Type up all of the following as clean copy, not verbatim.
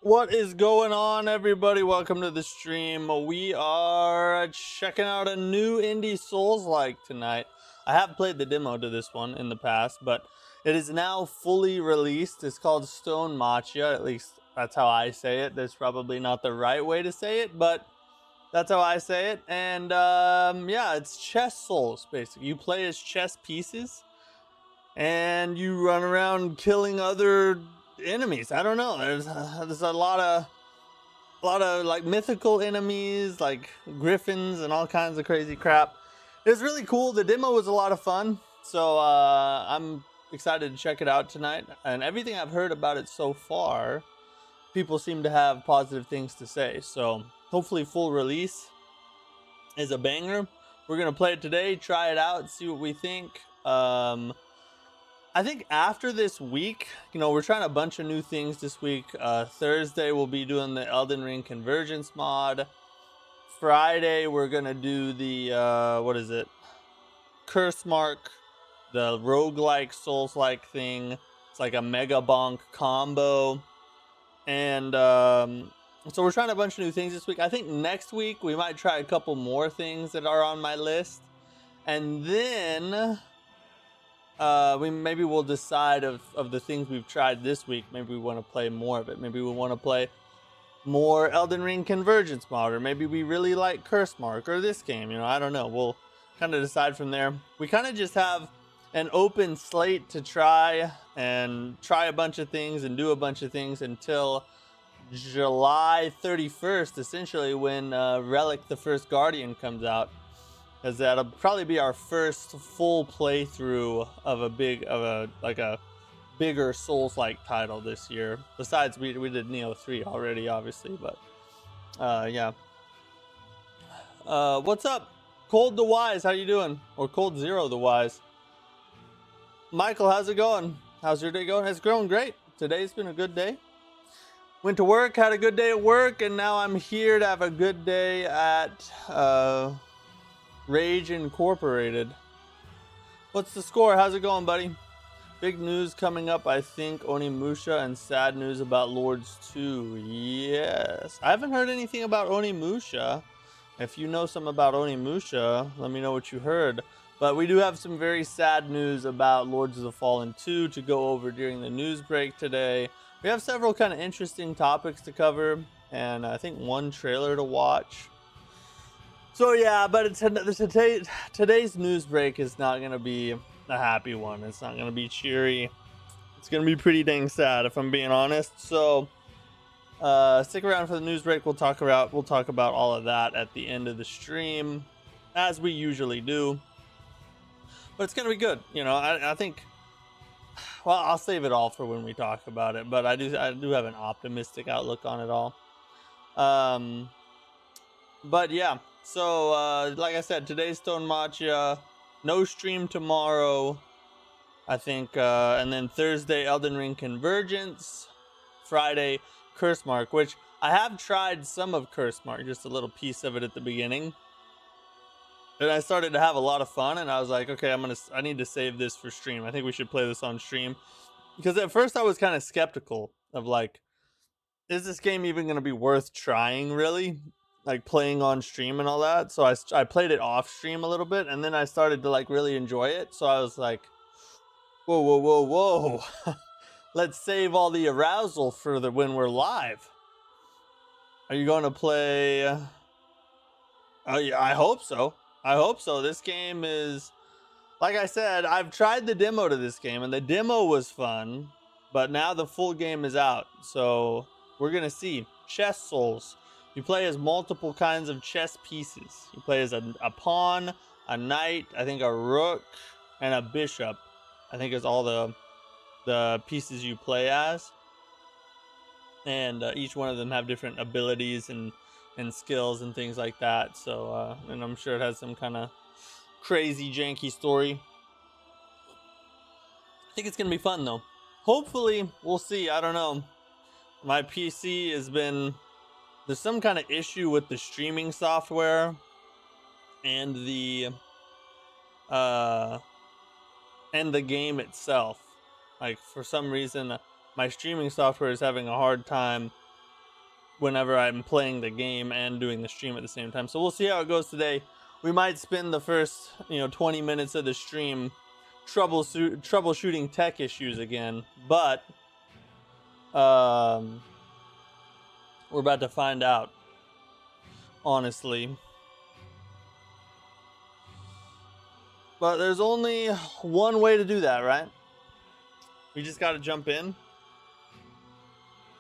What is going on, everybody? Welcome to the stream. We are checking out a new indie Souls-like tonight. I have played the demo to this one in the past, but it is now fully released. It's called Stonemachia, at least that's how I say it. That's probably not the right way to say it, but that's how I say it. And yeah, it's chess Souls, basically. You play as chess pieces, and you run around killing other enemies. I don't know. There's a lot of like mythical enemies, like griffins and all kinds of crazy crap. It's really cool. The demo was a lot of fun, so I'm excited to check it out tonight. And everything I've heard about it so far, people seem to have positive things to say. So hopefully, full release is a banger. We're gonna play it today, try it out, see what we think. I think after this week, we're trying a bunch of new things this week. Thursday, we'll be doing the Elden Ring Convergence mod. Friday, we're going to do the, Curse Mark, the roguelike, Souls-like thing. It's like a Mega Bonk combo. And so we're trying a bunch of new things this week. I think next week, we might try a couple more things that are on my list. And then we'll decide of the things we've tried this week. Maybe we want to play more of it. Maybe we want to play more Elden Ring Convergence mod, or maybe we really like Curse Mark or this game. I don't know. We'll kind of decide from there. We kind of just have an open slate to try a bunch of things and do a bunch of things until July 31st, essentially, when Relic the First Guardian comes out. As that'll probably be our first full playthrough of a bigger Souls-like title this year. Besides, we did Neo 3 already, obviously, but yeah. What's up, Cold the Wise? How you doing? Or Cold Zero the Wise? Michael, how's it going? How's your day going? It's going great. Today's been a good day. Went to work, had a good day at work, and now I'm here to have a good day at Rage Incorporated. What's the score? How's it going, buddy? Big news coming up, I think, Onimusha, and sad news about Lords 2. Yes. I haven't heard anything about Onimusha. If you know some about Onimusha, let me know what you heard. But we do have some very sad news about Lords of the Fallen 2 to go over during the news break today. We have several kind of interesting topics to cover, and I think one trailer to watch. So yeah, but today's news break is not going to be a happy one. It's not going to be cheery. It's going to be pretty dang sad, if I'm being honest. So stick around for the news break. We'll talk about all of that at the end of the stream, as we usually do. But it's going to be good. I think, well, I'll save it all for when we talk about it. But I do have an optimistic outlook on it all. But yeah. So, like I said, today's Stonemachia, no stream tomorrow, I think, and then Thursday, Elden Ring Convergence, Friday, Curse Mark, which I have tried some of Curse Mark, just a little piece of it at the beginning, and I started to have a lot of fun, and I was like, okay, I need to save this for stream. I think we should play this on stream, because at first I was kind of skeptical of, like, is this game even going to be worth trying, really? Like playing on stream and all that. So I played it off stream a little bit, and then I started to like really enjoy it. So I was like, whoa. Let's save all the arousal for when we're live. Are you going to play? Oh yeah, I hope so. This game is, like I said, I've tried the demo to this game, and the demo was fun, but now the full game is out. So we're going to see. Chess Souls. You play as multiple kinds of chess pieces. You play as a pawn, a knight, I think a rook, and a bishop. I think is all the pieces you play as. And each one of them have different abilities and skills and things like that. So, and I'm sure it has some kind of crazy, janky story. I think it's going to be fun, though. Hopefully, we'll see. I don't know. My PC has been... There's some kind of issue with the streaming software and the game itself. Like, for some reason, my streaming software is having a hard time whenever I'm playing the game and doing the stream at the same time. So we'll see how it goes today. We might spend the first 20 minutes of the stream troubleshooting tech issues again, but we're about to find out, honestly. But there's only one way to do that, right? We just got to jump in,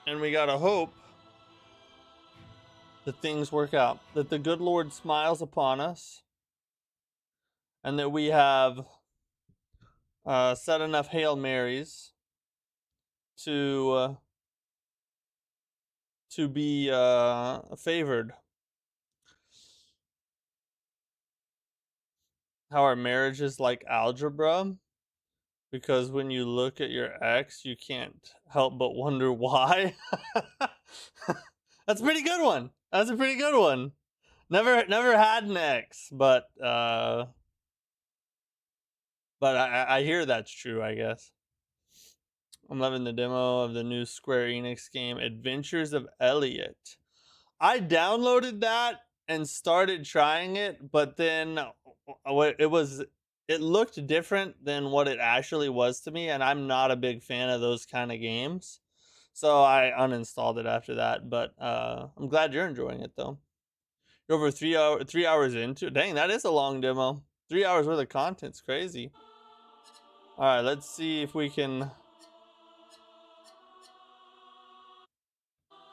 and we got to hope that things work out, that the good Lord smiles upon us, and that we have said enough Hail Marys to be favored. How our marriage is like algebra, because when you look at your ex, you can't help but wonder why. That's a pretty good one. That's a pretty good one. Never had an ex, but I hear that's true, I guess. I'm loving the demo of the new Square Enix game, Adventures of Elliot. I downloaded that and started trying it, but then it looked different than what it actually was to me, and I'm not a big fan of those kind of games. So I uninstalled it after that, but I'm glad you're enjoying it though. You're over 3 hours into it. Dang, that is a long demo. 3 hours worth of content's crazy. All right, let's see if we can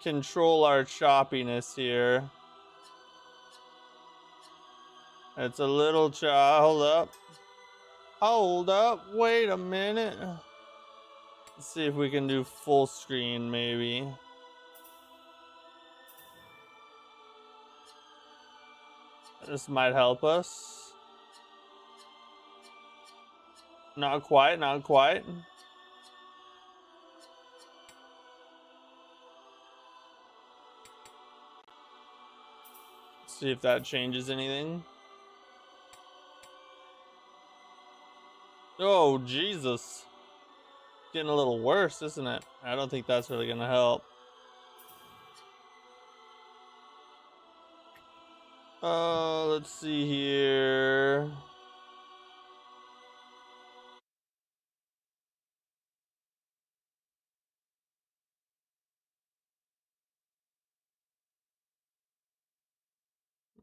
control our choppiness here. It's a little hold up, wait a minute. Let's see if we can do full screen maybe. This might help us. Not quite, not quite. See if that changes anything. Oh, Jesus. Getting a little worse, isn't it? I don't think that's really gonna help. Let's see here.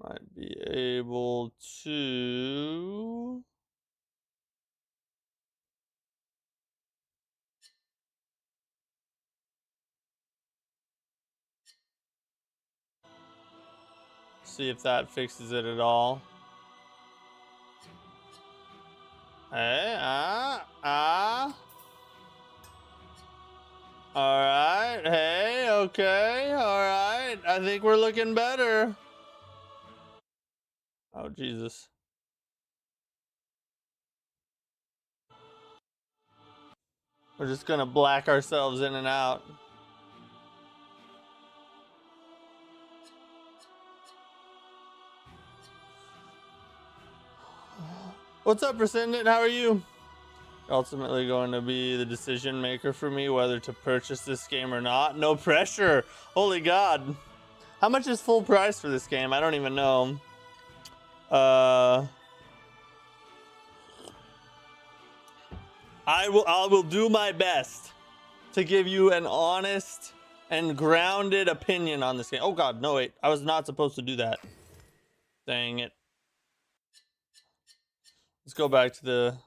Might be able to... see if that fixes it at all. Hey, Alright, hey, okay, alright. I think we're looking better. Oh, Jesus. We're just gonna black ourselves in and out. What's up, Rescindant? How are you? Ultimately going to be the decision maker for me whether to purchase this game or not. No pressure. Holy God. How much is full price for this game? I don't even know. I will do my best to give you an honest and grounded opinion on this game. Oh God, no wait. I was not supposed to do that. Dang it. Let's go back to the...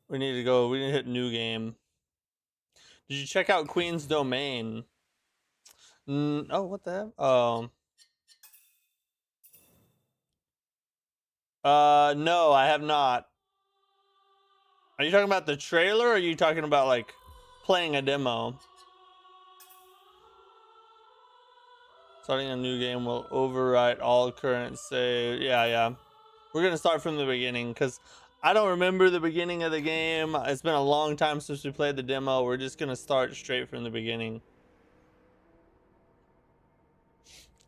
we need to hit new game. Did you check out Queen's Domain? Oh, what the heck? No, I have not. Are you talking about the trailer, or are you talking about like playing a demo? Starting a new game will overwrite all current save. Yeah. We're gonna start from the beginning because I don't remember the beginning of the game. It's been a long time since we played the demo. We're just gonna start straight from the beginning.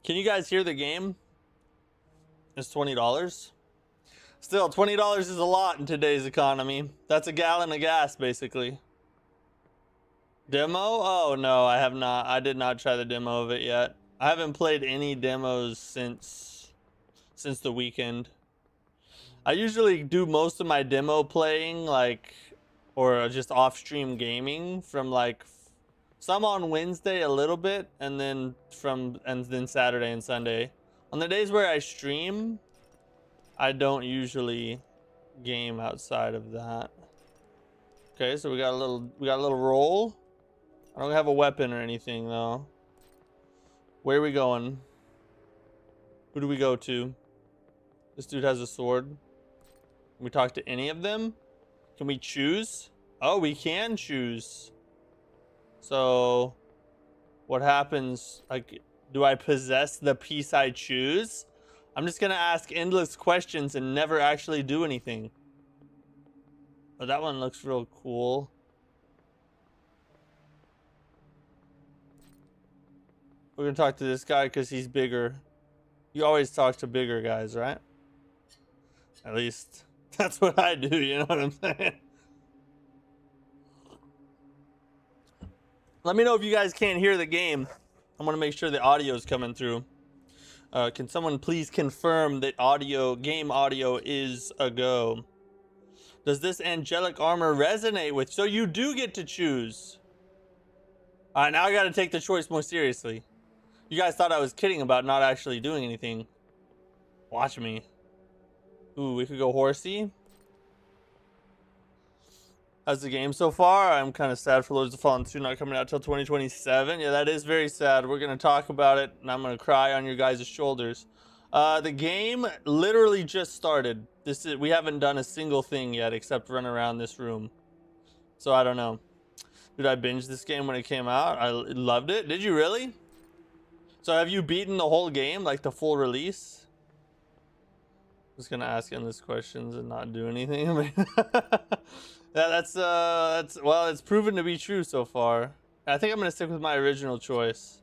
Can you guys hear the game? It's $20. Still, $20 is a lot in today's economy. That's a gallon of gas, basically. Demo? Oh no, I have not. I did not try the demo of it yet. I haven't played any demos since the weekend. I usually do most of my demo playing like, or just off stream gaming from like some on Wednesday a little bit, and then Saturday and Sunday. On the days where I stream, I don't usually game outside of that. Okay, so we got a little roll. I don't have a weapon or anything though. Where are we going? Who do we go to? This dude has a sword. Can we talk to any of them? Can we choose? Oh, we can choose. So what happens? Like, do I possess the piece I choose? I'm just gonna ask endless questions and never actually do anything. Oh, that one looks real cool. We're gonna talk to this guy because he's bigger. You always talk to bigger guys, right? At least that's what I do, you know what I'm saying? Let me know if you guys can't hear the game. I want to make sure the audio is coming through. Can someone please confirm that game audio is a go? Does this angelic armor resonate with? So you do get to choose. All right, now I got to take the choice more seriously. You guys thought I was kidding about not actually doing anything. Watch me. Ooh, we could go horsey. How's the game so far? I'm kind of sad for Lords of Fallen 2 not coming out till 2027. Yeah, that is very sad. We're going to talk about it, and I'm going to cry on your guys' shoulders. The game literally just started. We haven't done a single thing yet except run around this room. So I don't know. Did I binge this game when it came out? I loved it. Did you really? So have you beaten the whole game, like the full release? I'm just gonna ask endless questions and not do anything. Yeah, that's well, it's proven to be true so far. I think I'm gonna stick with my original choice.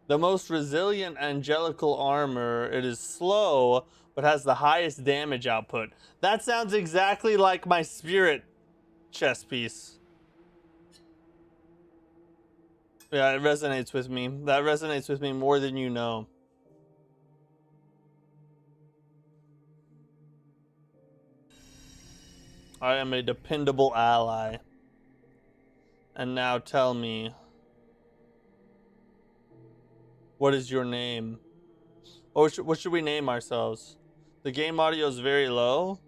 The most resilient angelical armor. It is slow, but has the highest damage output. That sounds exactly like my spirit chest piece. Yeah, it resonates with me. That resonates with me more than you know. I am a dependable ally. And now tell me, what is your name? Or what should we name ourselves? The game audio is very low.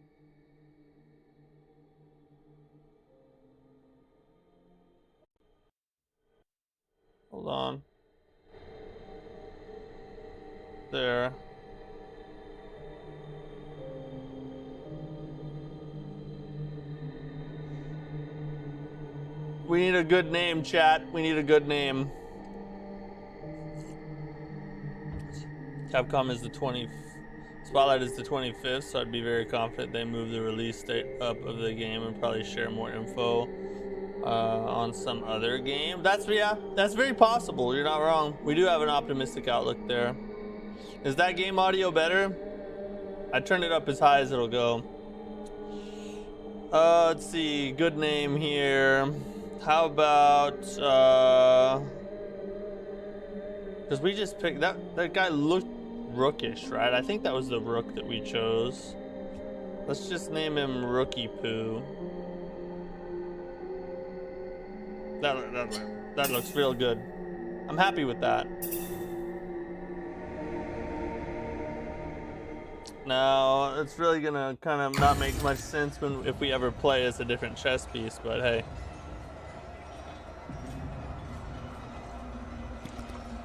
Hold on. There. We need a good name, chat. We need a good name. Capcom is the 20th. Spotlight is the 25th, so I'd be very confident they move the release date up of the game and probably share more info on some other game. That's very possible. You're not wrong. We do have an optimistic outlook there. Is that game audio better? I turned it up as high as it'll go. Let's see. Good name here. How about because we just picked that guy looked rookish, right? I think that was the rook that we chose. Let's just name him Rookie Poo. That looks real good. I'm happy with that. Now, it's really gonna kind of not make much sense if we ever play as a different chess piece, but hey.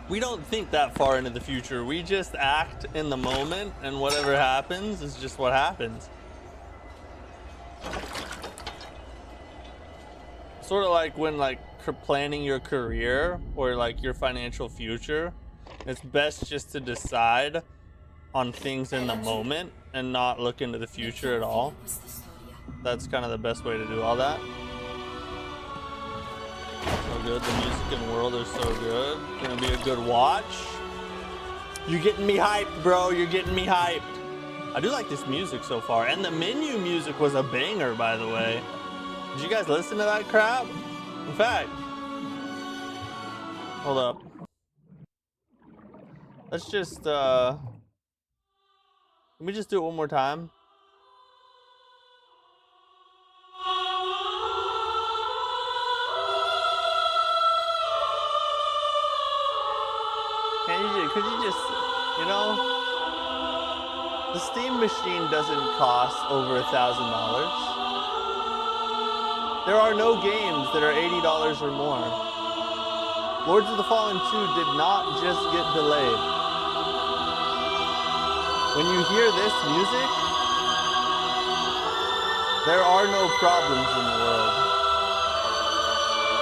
We don't think that far into the future. We just act in the moment, and whatever happens is just what happens. Sort of like when planning your career or like your financial future, it's best just to decide on things in the moment and not look into the future at all. That's kind of the best way to do all that. So good. The music and world are so good. Gonna be a good watch. You're getting me hyped, bro. You're getting me hyped. I do like this music so far. And the menu music was a banger, by the way. Did you guys listen to that crap? In fact, Hold up. Let's just, can we just do it one more time? Could you just, you know, the Steam machine doesn't cost over $1,000. There are no games that are $80 or more. Lords of the Fallen 2 did not just get delayed. When you hear this music, there are no problems in the world.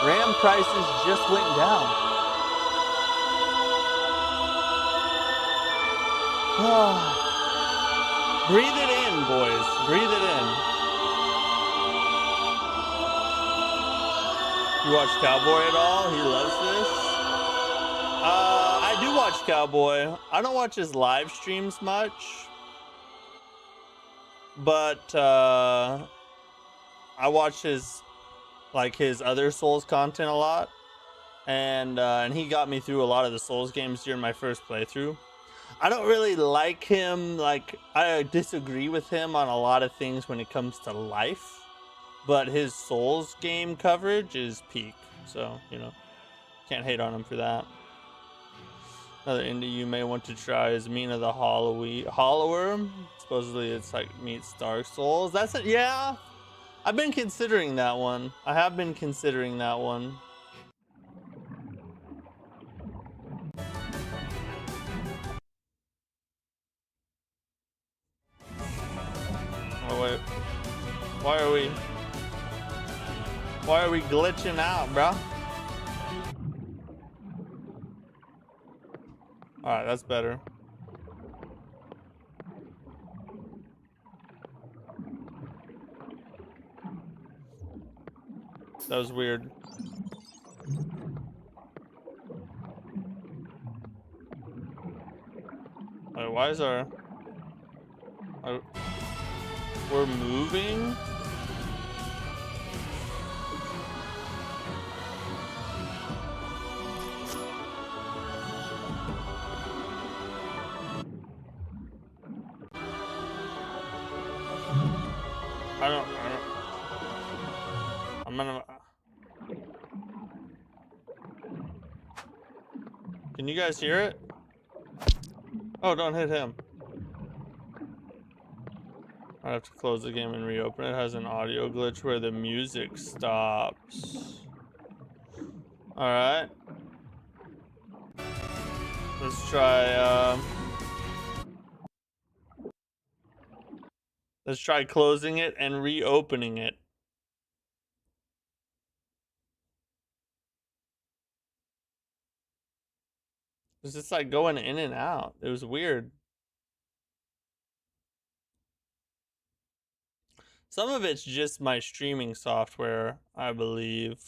RAM prices just went down. Breathe it in, boys. Breathe it in. You watch Cowboy at all? He loves this. I do watch Cowboy. I don't watch his live streams much, but I watch his other Souls content a lot, and he got me through a lot of the Souls games during my first playthrough. I don't really like him, like, I disagree with him on a lot of things when it comes to life, but his Souls game coverage is peak, so, you know, can't hate on him for that. Another indie you may want to try is Mina the Hollower. Supposedly it's like meets Dark Souls. That's it, yeah. I've been considering that one. I have been considering that one. Oh wait, why are we glitching out, bro? All right, that's better. That was weird. Wait, why is we're moving? I'm gonna. Can you guys hear it? Oh, don't hit him. I have to close the game and reopen it. It has an audio glitch where the music stops. Alright. Let's try closing it and reopening it. It's just like going in and out. It was weird. Some of it's just my streaming software, I believe.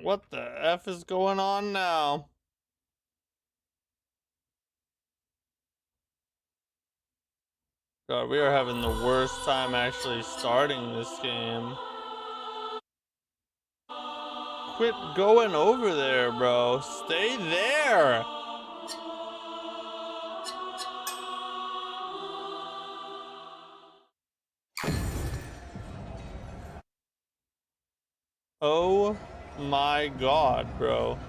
What the F is going on now? God, we are having the worst time actually starting this game. Quit going over there, bro. Stay there. Oh my God, bro.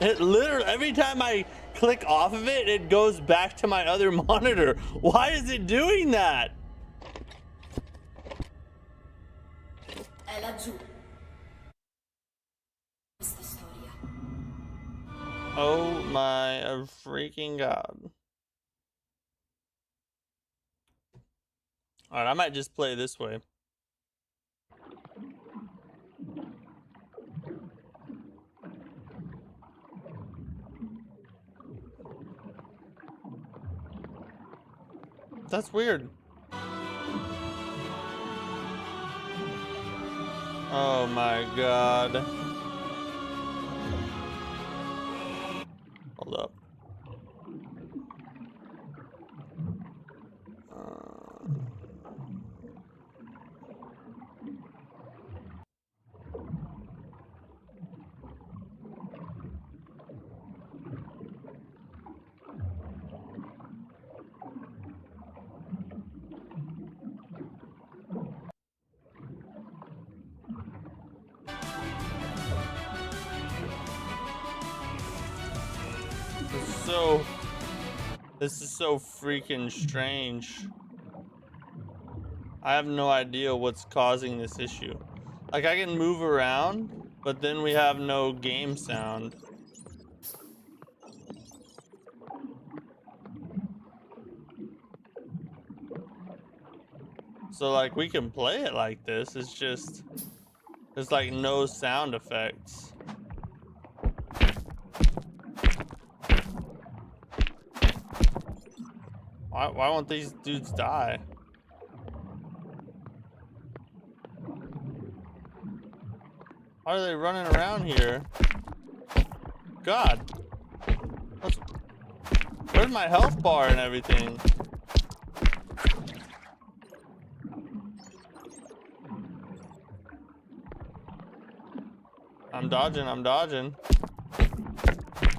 It literally, every time I click off of it, it goes back to my other monitor. Why is it doing that? Oh my freaking god. Alright, I might just play this way. That's weird. Oh my god. Hold up. This is so freaking strange. I have no idea what's causing this issue. Like, I can move around, but then we have no game sound. So, like, we can play it like this. It's just, there's like no sound effects. Why won't these dudes die? Why are they running around here? God. Where's my health bar and everything? I'm dodging.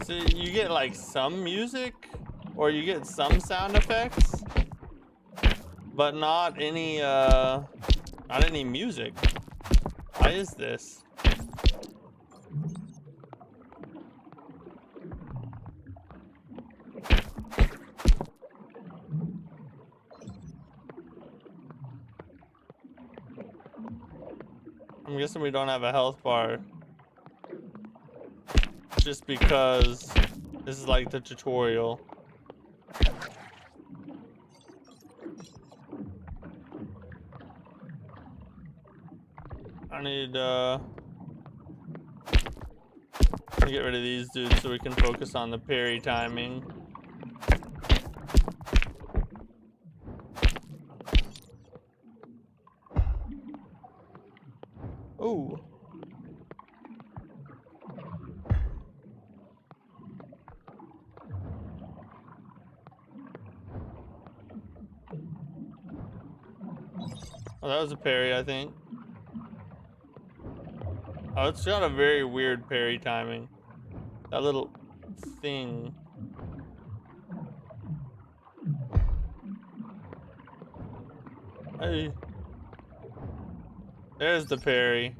So you get like some music, or you get some sound effects, but not any music. Why is this? I'm guessing we don't have a health bar. Just because this is like the tutorial. I need to get rid of these dudes so we can focus on the parry timing. Ooh. Oh, that was a parry, I think. Oh, it's got a very weird parry timing. That little thing. Hey. There's the parry.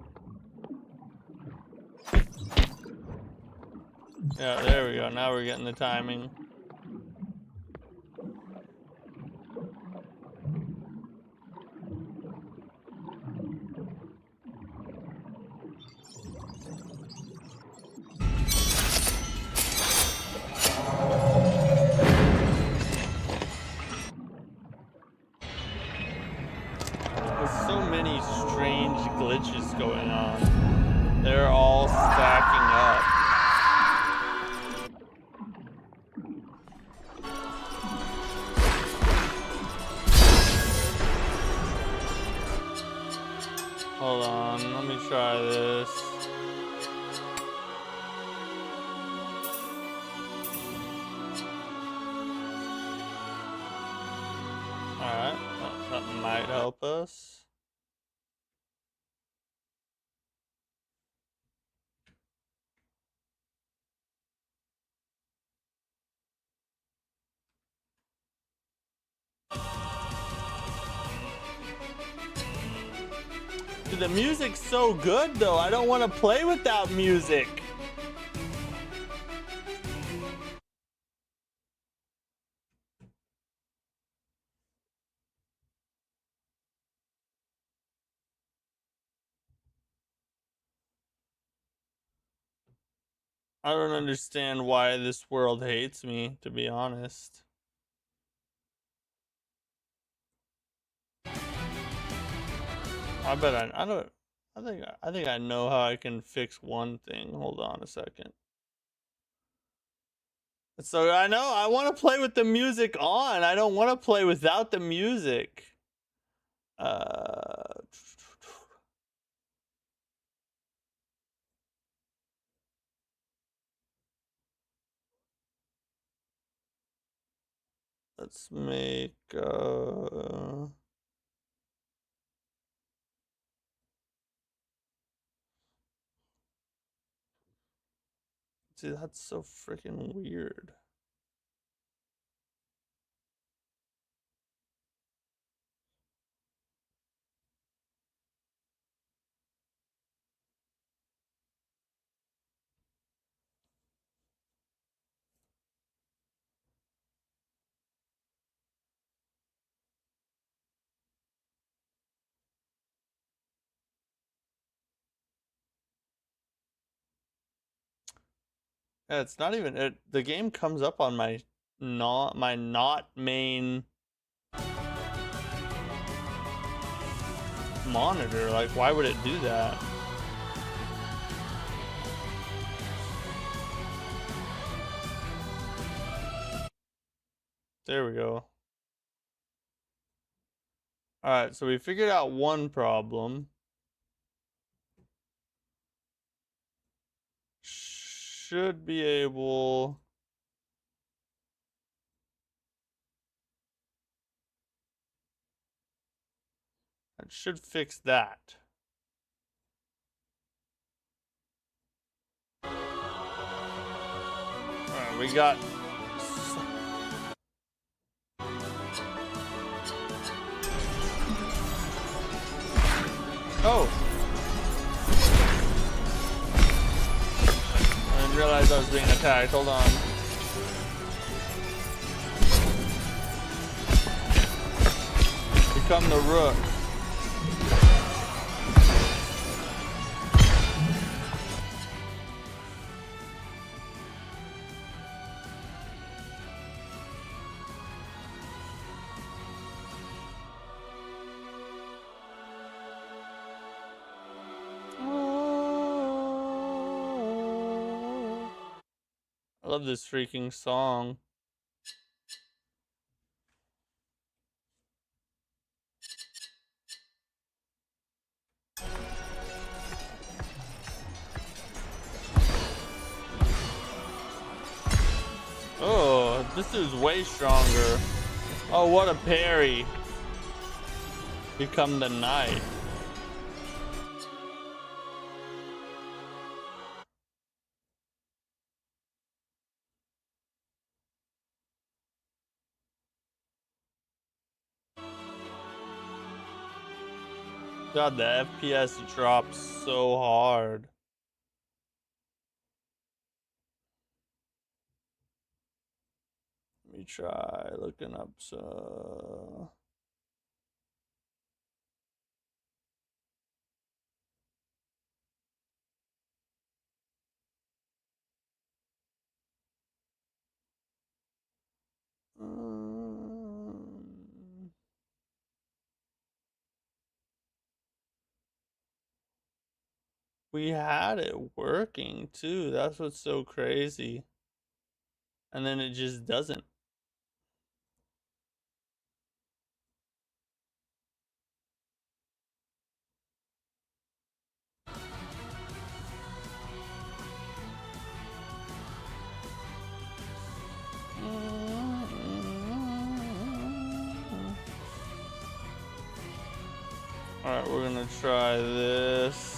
Yeah, there we go. Now we're getting the timing. There's so many strange glitches going on. They're all stacking up. Hold on, let me try this. Alright, that might help us. Dude, the music's so good though. I don't want to play without music. I don't understand why this world hates me, to be honest. I bet I don't. I think I know how I can fix one thing. Hold on a second. So I know I want to play with the music on. I don't want to play without the music. Let's make see, that's so freaking weird. Yeah, it's not even it, the game comes up on my not main monitor. Like, why would it do that? There we go. Alright, so we figured out one problem. Should be able... That should fix that. Alright, we got... Oh! I didn't realize I was being attacked. Hold on. Become the rook. I love this freaking song. Oh, this dude's way stronger. Oh, what a parry. Become the knight. God, the FPS drops so hard. Let me try looking up so. We had it working too. That's what's so crazy. And then it just doesn't. Alright, we're gonna try this.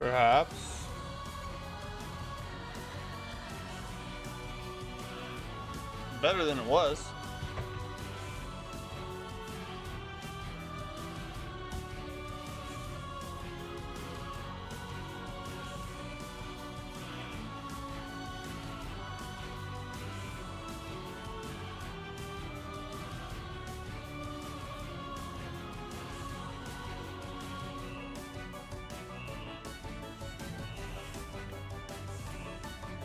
Perhaps. Better than it was.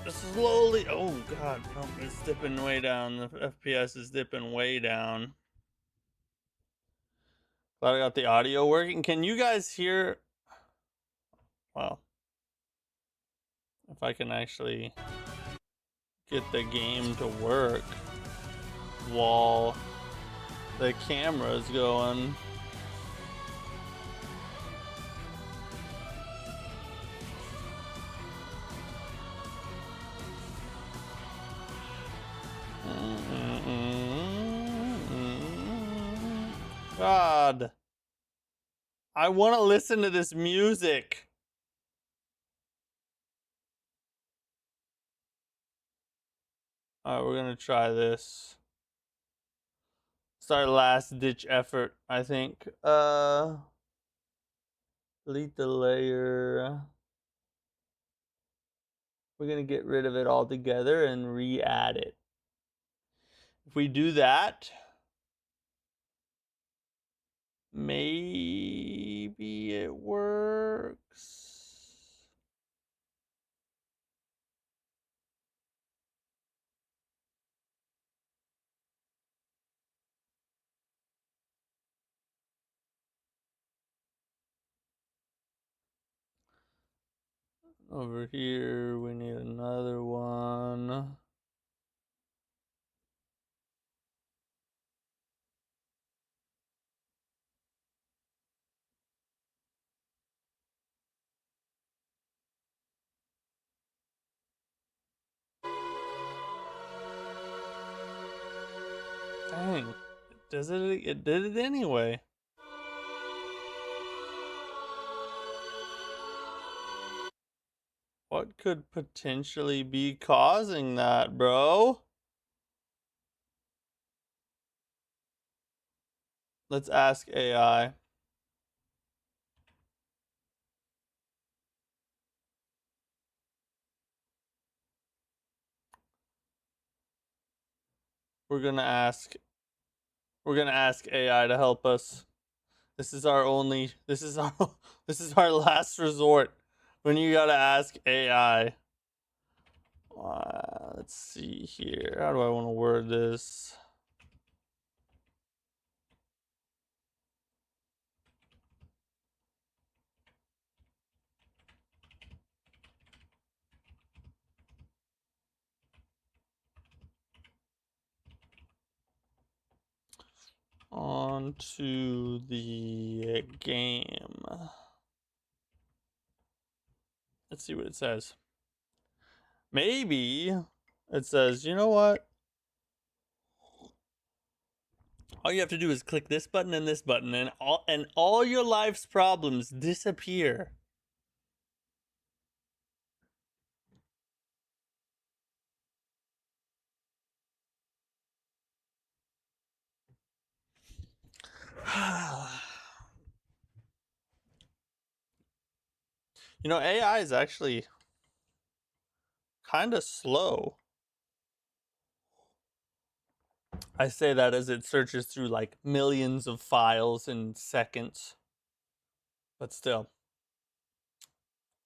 slowly. Oh god, no, it's dipping way down. The FPS is dipping way down. Glad I got the audio working. Can you guys hear? Well, if I can actually get the game to work while the camera's going. God, I want to listen to this music. All right, we're gonna try this. It's our last ditch effort, I think. Delete the layer. We're gonna get rid of it altogether and re-add it. If we do that, maybe it works. Over here, we need another one. Dang, it did it anyway. What could potentially be causing that, bro? Let's ask AI. We're gonna ask AI to help us. This is our this is our last resort. When you gotta ask AI. Let's see here. How do I want to word this? On to the game. Let's see what it says. Maybe it says, you know what? All you have to do is click this button and this button, and all your life's problems disappear. You know, AI is actually kind of slow. I say that as it searches through like millions of files in seconds. But still,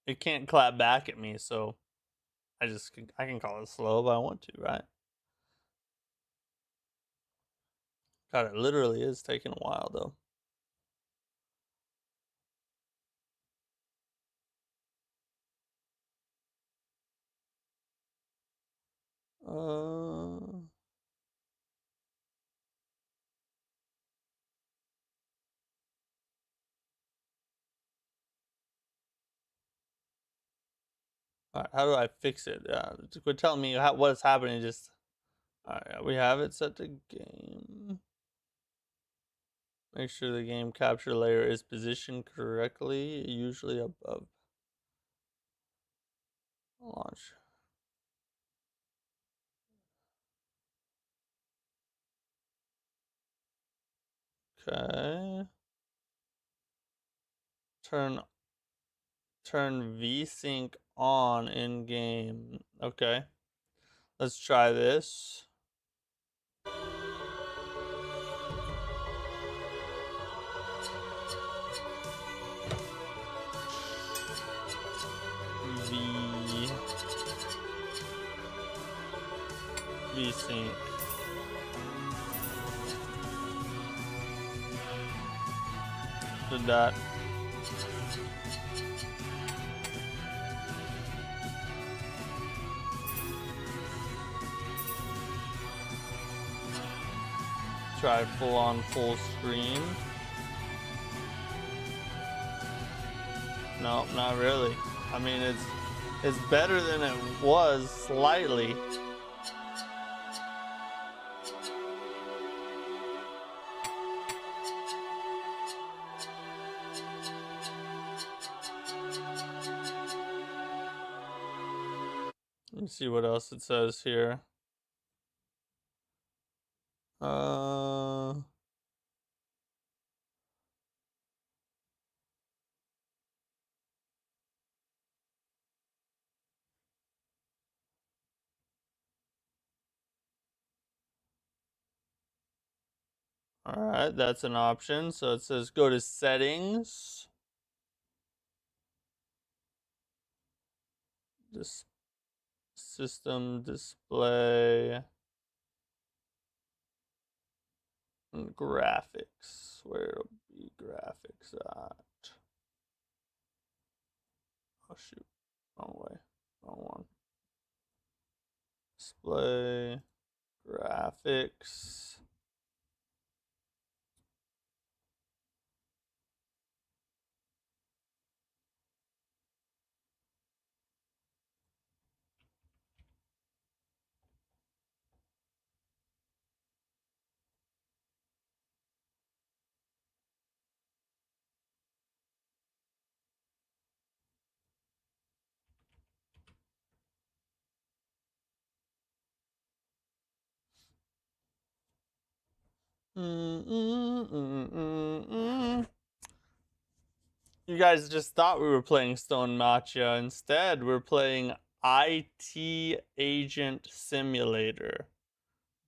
it can't clap back at me, so I can call it slow if I want to, right? God, it literally is taking a while though. Alright, how do I fix it? Quit telling me what is happening. Just alright, we have it set to game. Make sure the game capture layer is positioned correctly, usually above launch. Okay. Turn VSync on in game. Okay. Let's try this. VSync. Did that. Try full on full screen. No, not really. I mean, it's better than it was slightly. Let me see what else it says here. All right, that's an option. So it says go to settings. This system display and graphics. Where will be graphics at? Oh shoot, wrong way, wrong one. Display graphics. You guys just thought we were playing Stonemachia. Instead, we're playing IT Agent Simulator.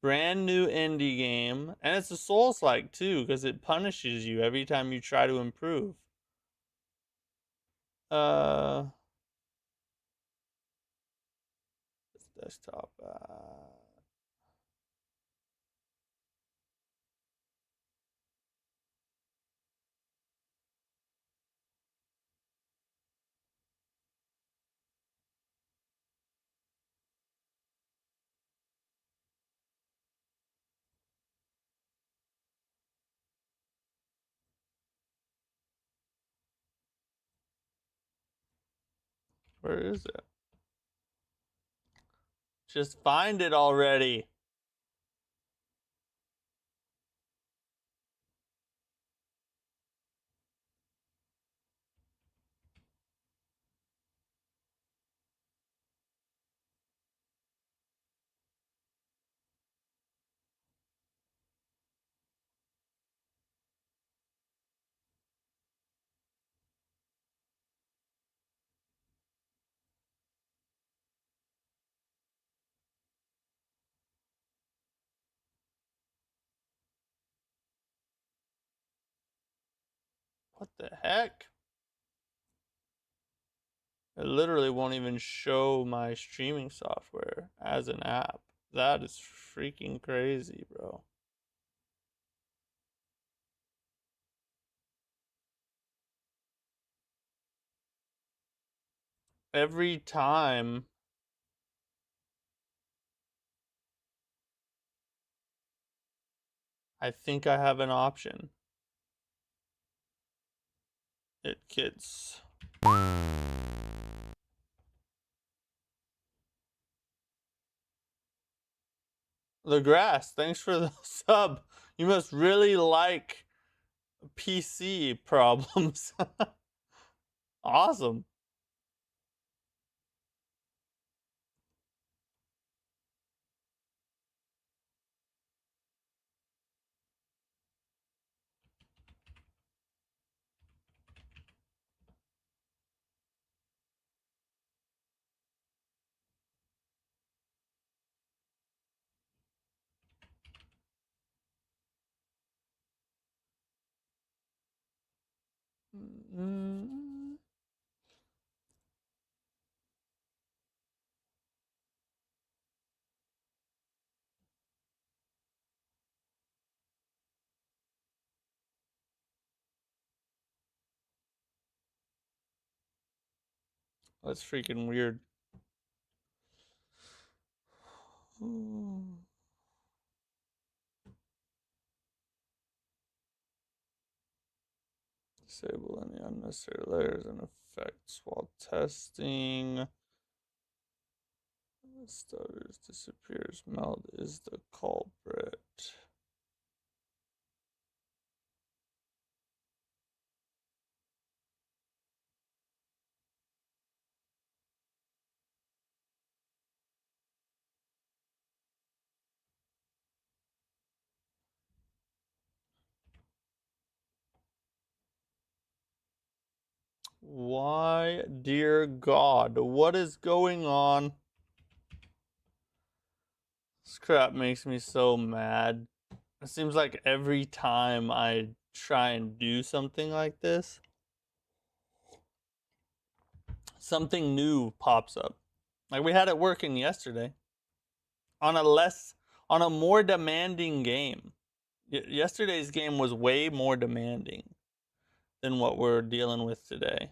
Brand new indie game. And it's a Souls-like too, because it punishes you every time you try to improve. This desktop. Where is it? Just find it already. What the heck? It literally won't even show my streaming software as an app. That is freaking crazy, bro. Every time I think I have an option, it gets. The grass, thanks for the sub. You must really like PC problems. Awesome. That's freaking weird. Disable any unnecessary layers and effects while testing. Stutters, disappears, meld is the culprit. Why, dear God, what is going on? This crap makes me so mad. It seems like every time I try and do something like this, something new pops up. Like we had it working yesterday on a more demanding game. Yesterday's game was way more demanding than what we're dealing with today.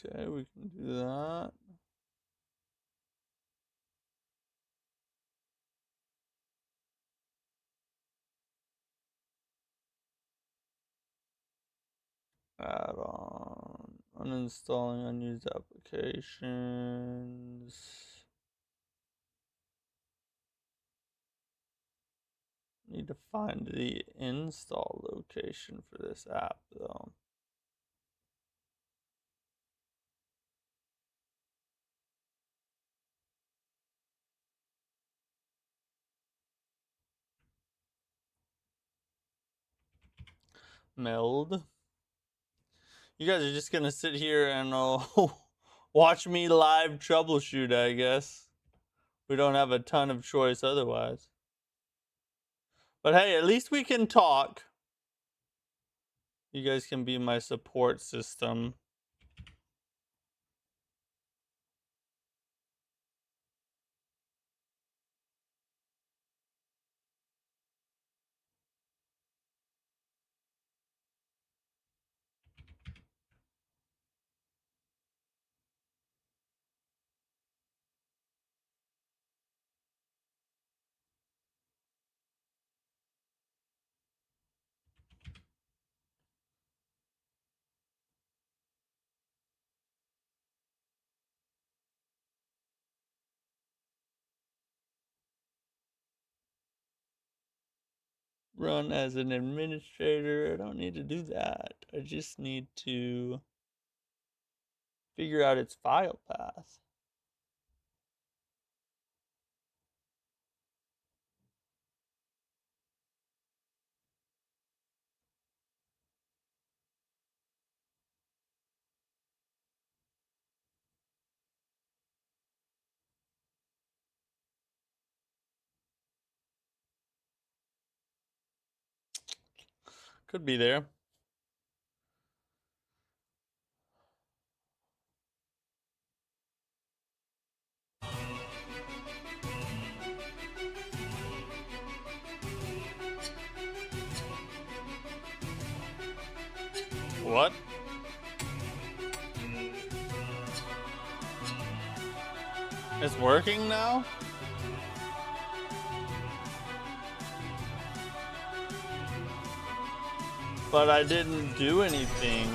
Okay, we can do that. Add on. Uninstalling unused applications. Need to find the install location for this app though. Meld. You guys are just gonna sit here and watch me live troubleshoot, I guess. We don't have a ton of choice otherwise. But hey, at least we can talk. You guys can be my support system. Run as an administrator. I don't need to do that. I just need to figure out its file path. Could be there. What? It's working now? But I didn't do anything.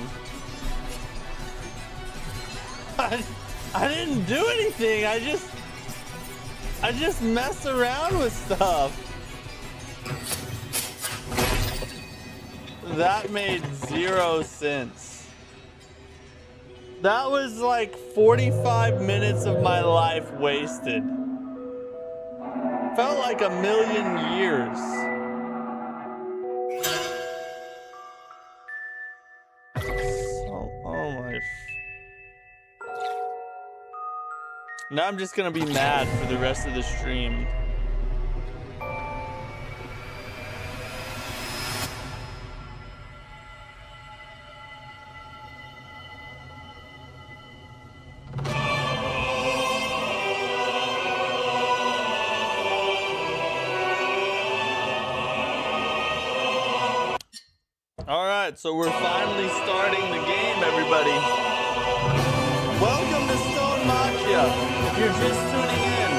I didn't do anything. I just messed around with stuff. That made 0 sense. That was like 45 minutes of my life wasted. Felt like a million years. Oh my. Now I'm just gonna be mad for the rest of the stream. Alright, so we're finally starting the game, everybody. Welcome to Stonemachia. If you're just tuning in,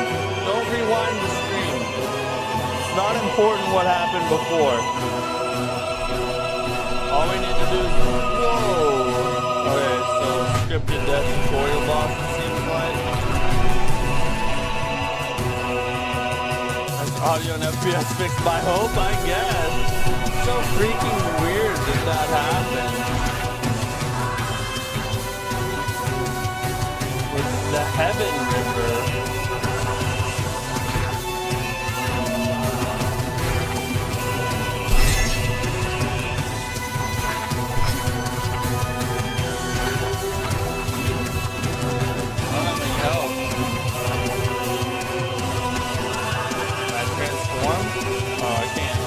don't rewind the stream. It's not important what happened before. All we need to do is... Whoa! Okay, so scripted death tutorial boss, it seems like. Has audio and FPS fixed by hope, I guess. So freaking weird that happened. With the Heaven River. I don't have any help. Can I transform? Oh, I can't.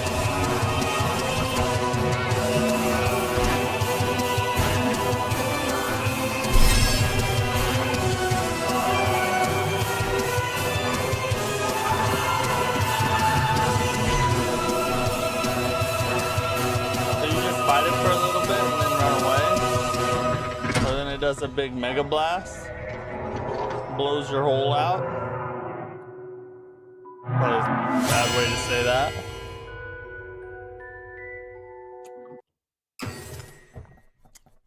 Fight it for a little bit and then run away. Or then it does a big mega blast. Blows your hole out. Probably a bad way to say that.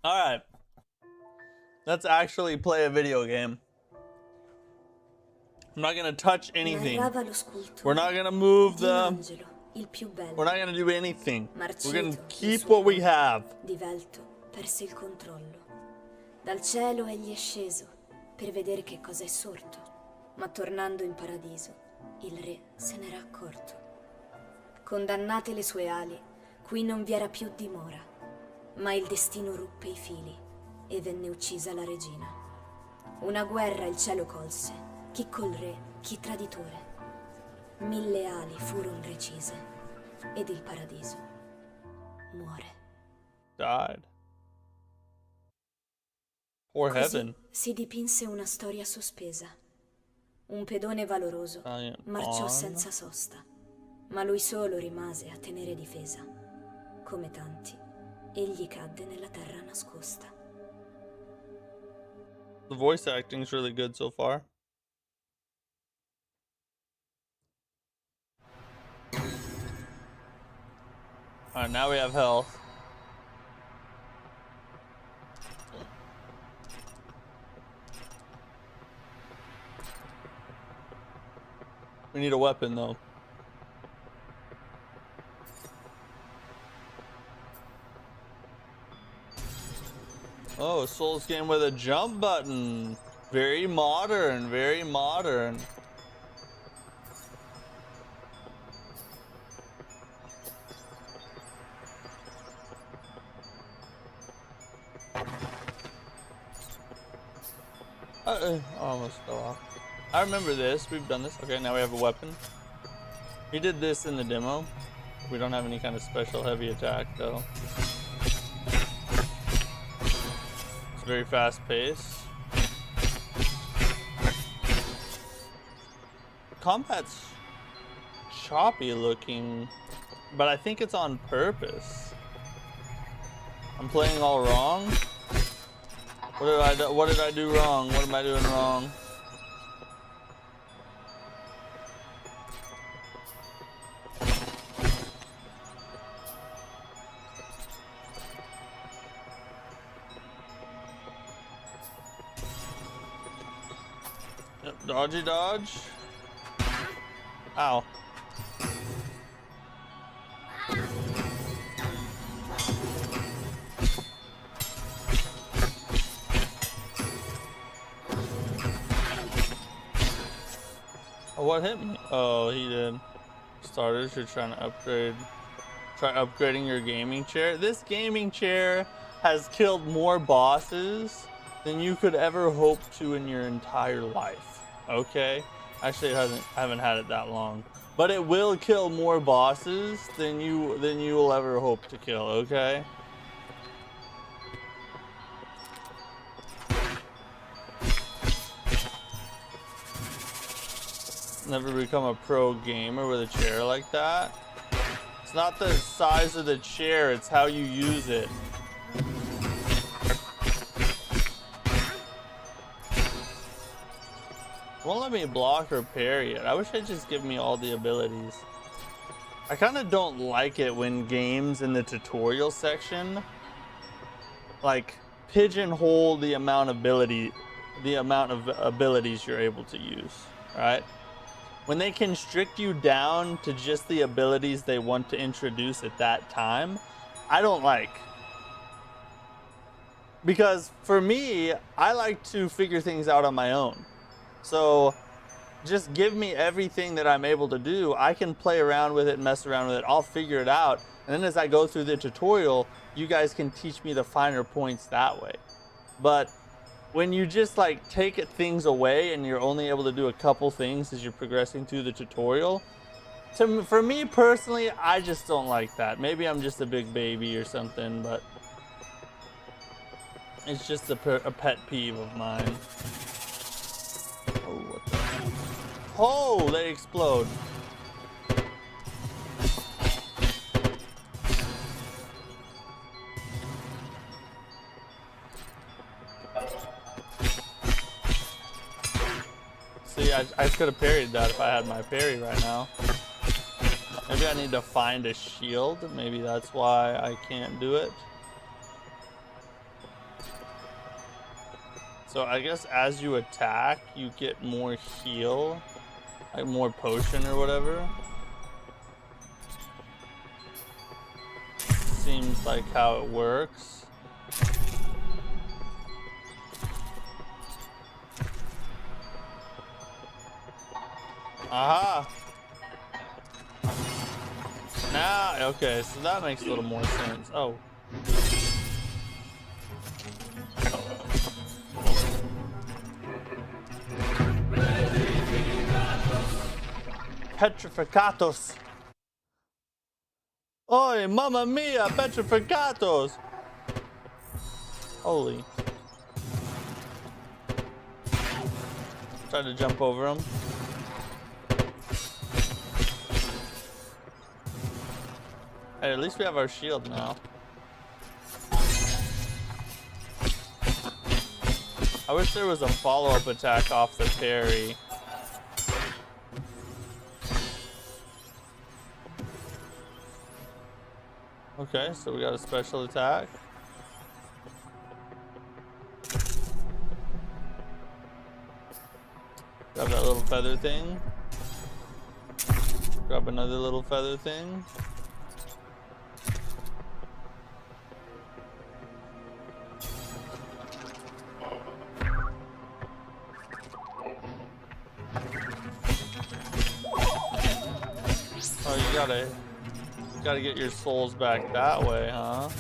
Alright. Let's actually play a video game. I'm not gonna touch anything. We're not gonna move the... We're not gonna do anything. We're gonna keep what we have. Divelto perse il controllo. Dal cielo egli è sceso per vedere che cosa è sorto. Ma tornando in paradiso, il re se n'era accorto. Condannate le sue ali, qui non vi era più dimora. Ma il destino ruppe i fili e venne uccisa la regina. Una guerra il cielo colse, chi col re, chi traditore. 1000 ali furono recise ed il paradiso muore. Died. Poor heaven. Si dipinse una storia sospesa. Un pedone valoroso marciò senza sosta, ma lui solo rimase a tenere difesa. Come tanti, egli cadde nella terra nascosta. The voice acting is really good so far. Alright, now we have health. We need a weapon though. Oh, a Souls game with a jump button. Very modern, very modern. Almost fell off. I remember this. We've done this. Okay, now we have a weapon. We did this in the demo. We don't have any kind of special heavy attack though. It's very fast paced. Combat's choppy looking, but I think it's on purpose. I'm playing all wrong. What did I do wrong? What am I doing wrong? Yep, dodgy dodge. Ow. What hit me? Oh, he did. Starters, you're trying to upgrade. Try upgrading your gaming chair. This gaming chair has killed more bosses than you could ever hope to in your entire life. Okay? Actually, I haven't had it that long. But it will kill more bosses than you will ever hope to kill, okay? Never become a pro gamer with a chair like that. It's not the size of the chair, it's how you use it. Won't let me block or parry it. I wish it'd just give me all the abilities. I kind of don't like it when games in the tutorial section like pigeonhole the amount of abilities you're able to use, right? When they constrict you down to just the abilities they want to introduce at that time, I don't like. Because for me, I like to figure things out on my own. So just give me everything that I'm able to do. I can play around with it, mess around with it. I'll figure it out. And then as I go through the tutorial, you guys can teach me the finer points that way. But when you just like take things away and you're only able to do a couple things as you're progressing through the tutorial, for me personally, I just don't like that. Maybe I'm just a big baby or something, but it's just a pet peeve of mine. Oh, what the? Oh, they explode. See, I could have parried that if I had my parry right now. Maybe I need to find a shield. Maybe that's why I can't do it. So I guess as you attack, you get more heal, like more potion or whatever. Seems like how it works. Aha! Now, okay, so that makes a little more sense. Oh. Petrificatos. Oi, mamma mia, petrificatos. Holy. Try to jump over them. Hey, at least we have our shield now. I wish there was a follow-up attack off the parry. Okay, so we got a special attack. Grab that little feather thing. Grab another little feather thing. Oh, you gotta get your souls back that way, huh?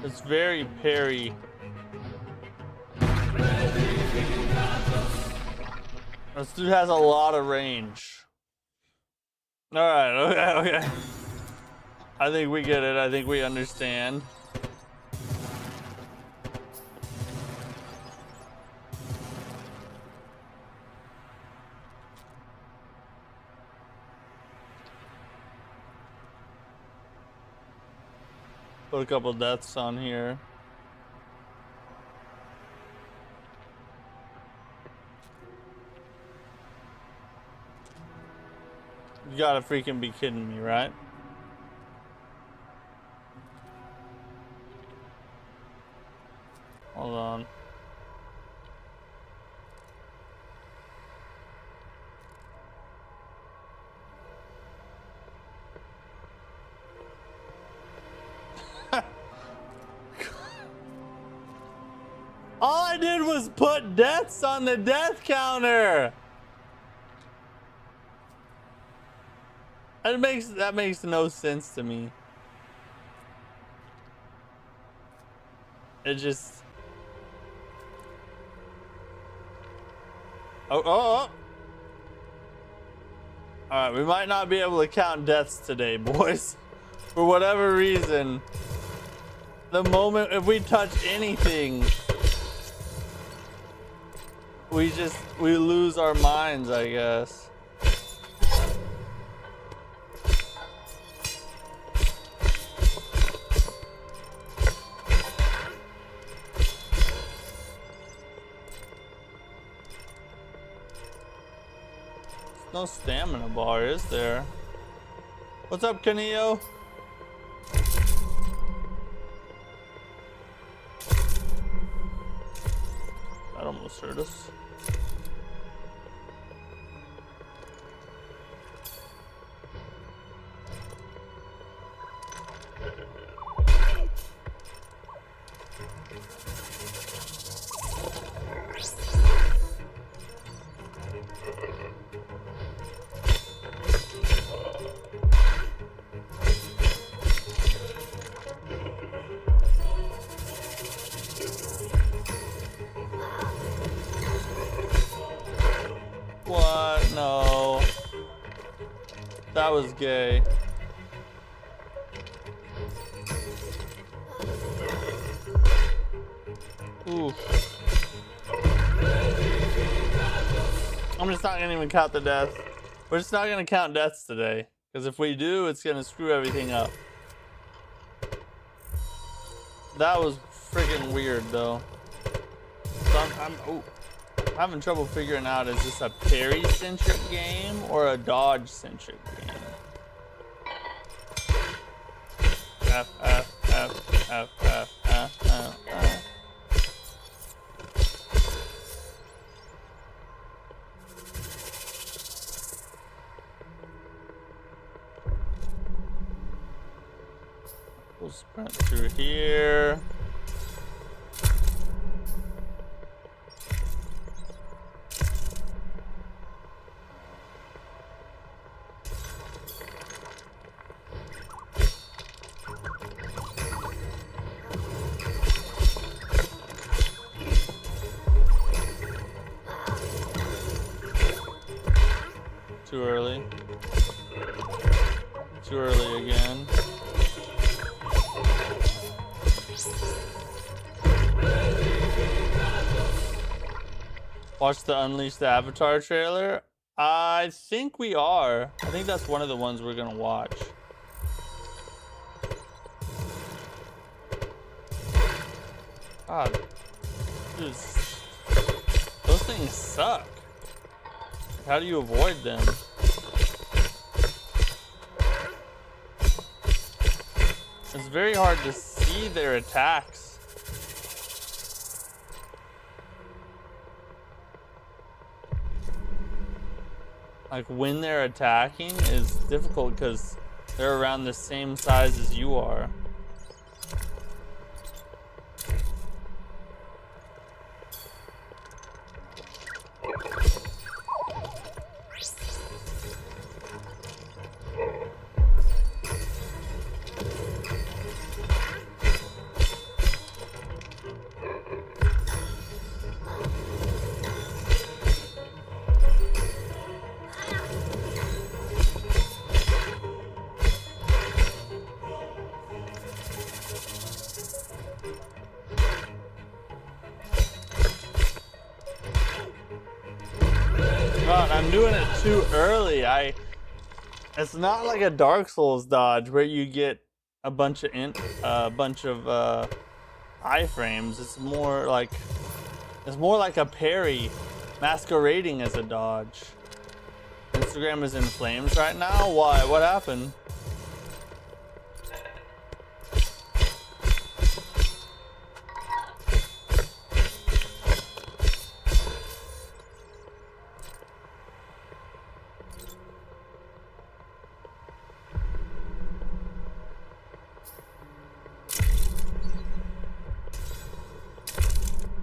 It's very parry. This dude has a lot of range. Alright, okay. I think we get it. I think we understand. Put a couple deaths on here. You gotta freaking be kidding me, right? Hold on. I did was put deaths on the death counter. That makes no sense to me. It just... Oh. Alright, we might not be able to count deaths today, boys. For whatever reason. The moment if we touch anything, we lose our minds, I guess. No stamina bar, is there? What's up, Canillo? That almost hurt us. What? No. That was gay. Ooh. I'm just not gonna even count the deaths. We're just not gonna count deaths today. Because if we do, it's gonna screw everything up. That was freaking weird though. So I'm having trouble figuring out, is this a parry-centric game or a dodge-centric game? F. We'll sprint through here. Too early. Too early again. Watch the Unleash the Avatar trailer? I think we are. I think that's one of the ones we're gonna watch. God. Those things suck. How do you avoid them? It's very hard to see their attacks. Like when they're attacking is difficult because they're around the same size as you are. God, I'm doing it too early. It's not like a Dark Souls dodge where you get a bunch of iframes. It's more like a parry masquerading as a dodge. Instagram is in flames right now. Why? What happened?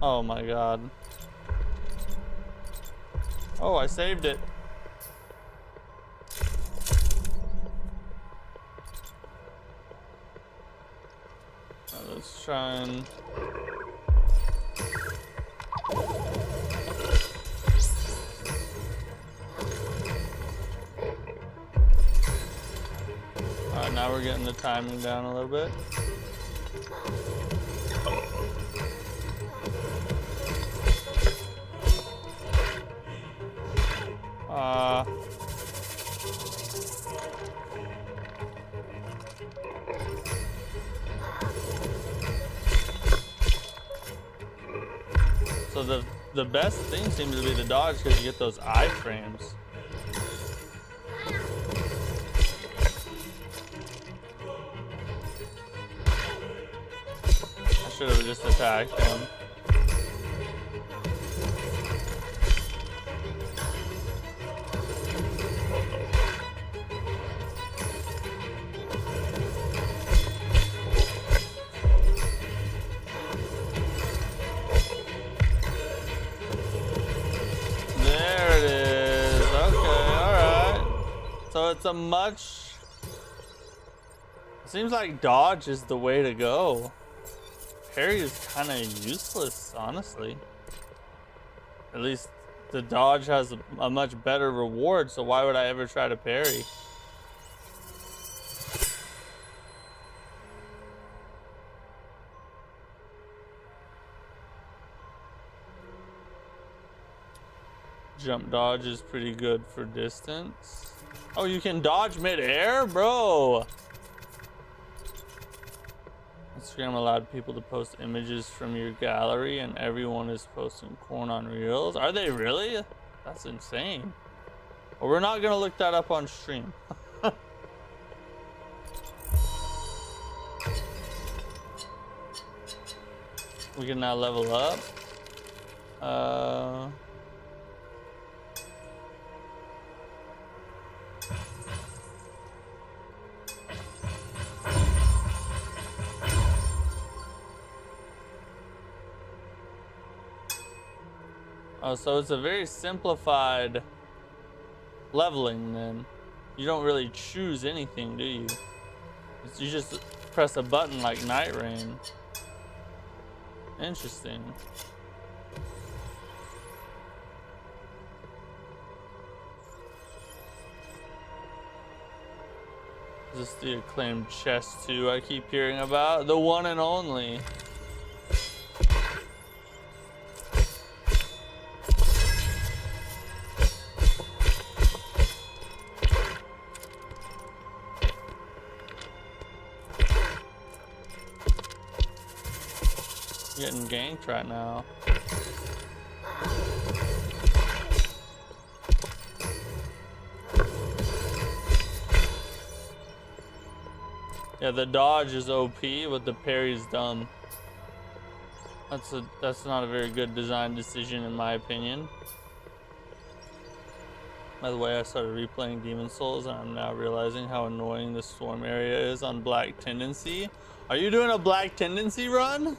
Oh my god. Oh, I saved it. Let's try and... Alright, now we're getting the timing down a little bit. So the best thing seems to be the dodge because you get those iframes. I should have just attacked him. There it is. Okay, alright. So it's a much... It seems like dodge is the way to go. Parry is kind of useless, honestly. At least the dodge has a much better reward, so why would I ever try to parry? Jump dodge is pretty good for distance. Oh, you can dodge mid-air? Bro! Instagram allowed people to post images from your gallery and everyone is posting corn on reels. Are they really? That's insane. Well, we're not gonna look that up on stream. We can now level up. Oh, so it's a very simplified leveling then. You don't really choose anything, do you? You just press a button like Night Rain. Interesting. Is this the acclaimed chest too I keep hearing about? The one and only. Getting ganked right now. Yeah, the dodge is OP, but the parry's dumb. That's not a very good design decision in my opinion. By the way, I started replaying Demon Souls and I'm now realizing how annoying the storm area is on Black Tendency. Are you doing a Black Tendency run?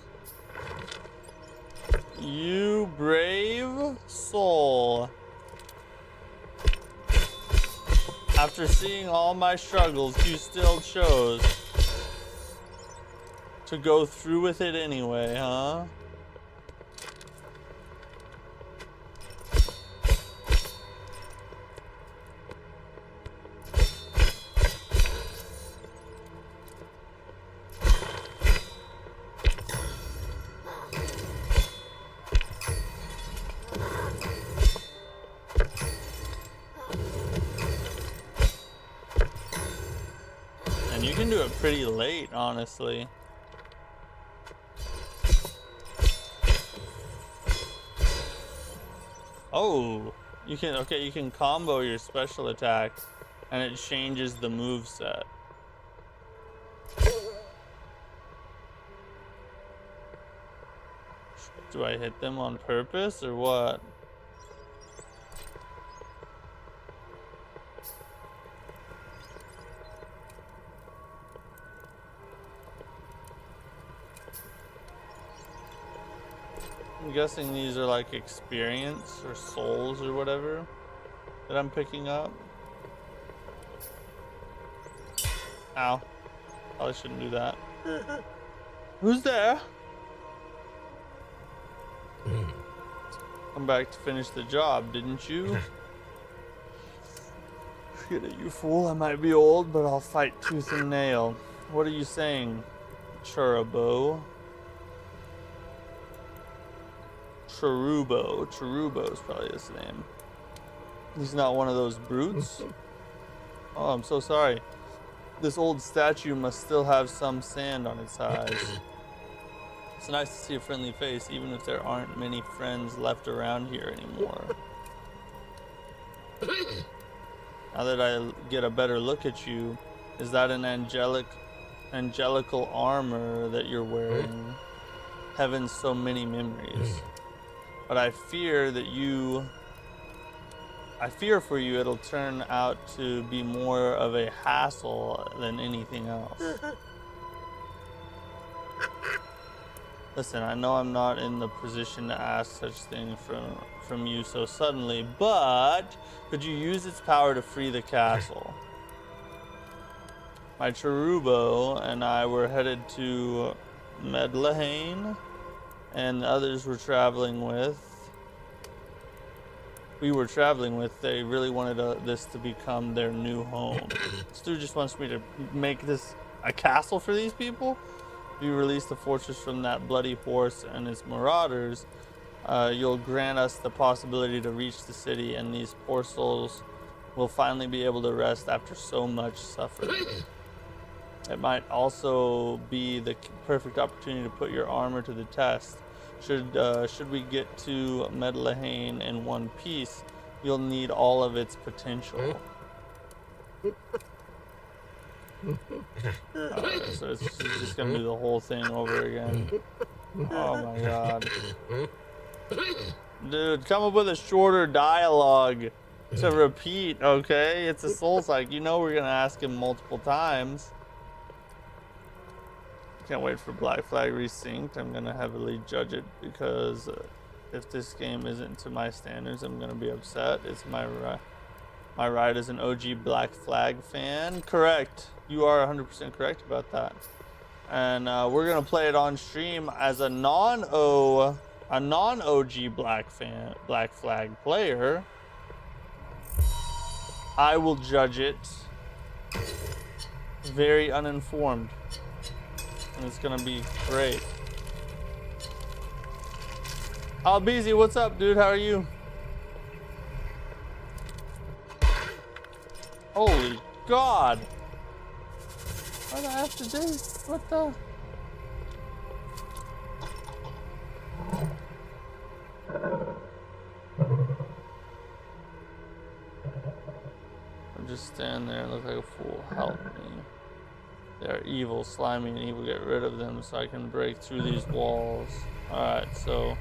You brave soul. After seeing all my struggles, you still chose to go through with it anyway, huh? You can do it pretty late, honestly. Oh, you can, okay, you can combo your special attack and it changes the move set. Do I hit them on purpose or what? I'm guessing these are like experience or souls or whatever that I'm picking up. Ow. Probably shouldn't do that. Who's there? Come back to finish the job, didn't you? Get it, you fool. I might be old, but I'll fight tooth and nail. What are you saying, Churabo? Cherubo is probably his name. He's not one of those brutes. Oh, I'm so sorry. This old statue must still have some sand on its eyes. It's nice to see a friendly face, even if there aren't many friends left around here anymore. Now that I get a better look at you, is that an angelical armor that you're wearing? Heavens, so many memories. But I fear for you it'll turn out to be more of a hassle than anything else. Listen, I know I'm not in the position to ask such things from you so suddenly, but could you use its power to free the castle? My Cherubo and I were headed to Medlahane, and the others we were traveling with, they really wanted this to become their new home. This dude just wants me to make this a castle for these people. If you release the fortress from that bloody horse and its marauders, you'll grant us the possibility to reach the city, and these poor souls will finally be able to rest after so much suffering. It might also be the perfect opportunity to put your armor to the test. Should we get to Medlahane in one piece, you'll need all of its potential. So it's just gonna do the whole thing over again. Oh my god. Dude, come up with a shorter dialogue to repeat, okay? It's a soulsike. You know we're gonna ask him multiple times. Can't wait for Black Flag Resynced. I'm gonna heavily judge it because if this game isn't to my standards, I'm gonna be upset. It's my right as an OG Black Flag fan. Correct. You are 100% correct about that. And we're gonna play it on stream as a non-OG Black Flag player. I will judge it very uninformed. And it's gonna be great. Albeezy, what's up, dude? How are you? Holy God! What do I have to do? What the? I'm just stand there and look like a fool. Help me. They are evil, slimy, and evil. Get rid of them so I can break through these walls. Alright, so.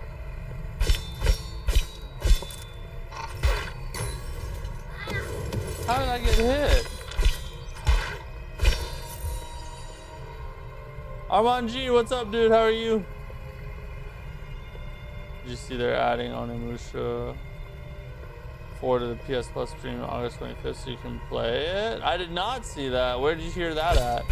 How did I get hit? Armand G, what's up, dude? How are you? Did you see they're adding on Emusha 4 to the PS Plus stream on August 25th so you can play it? I did not see that. Where did you hear that at?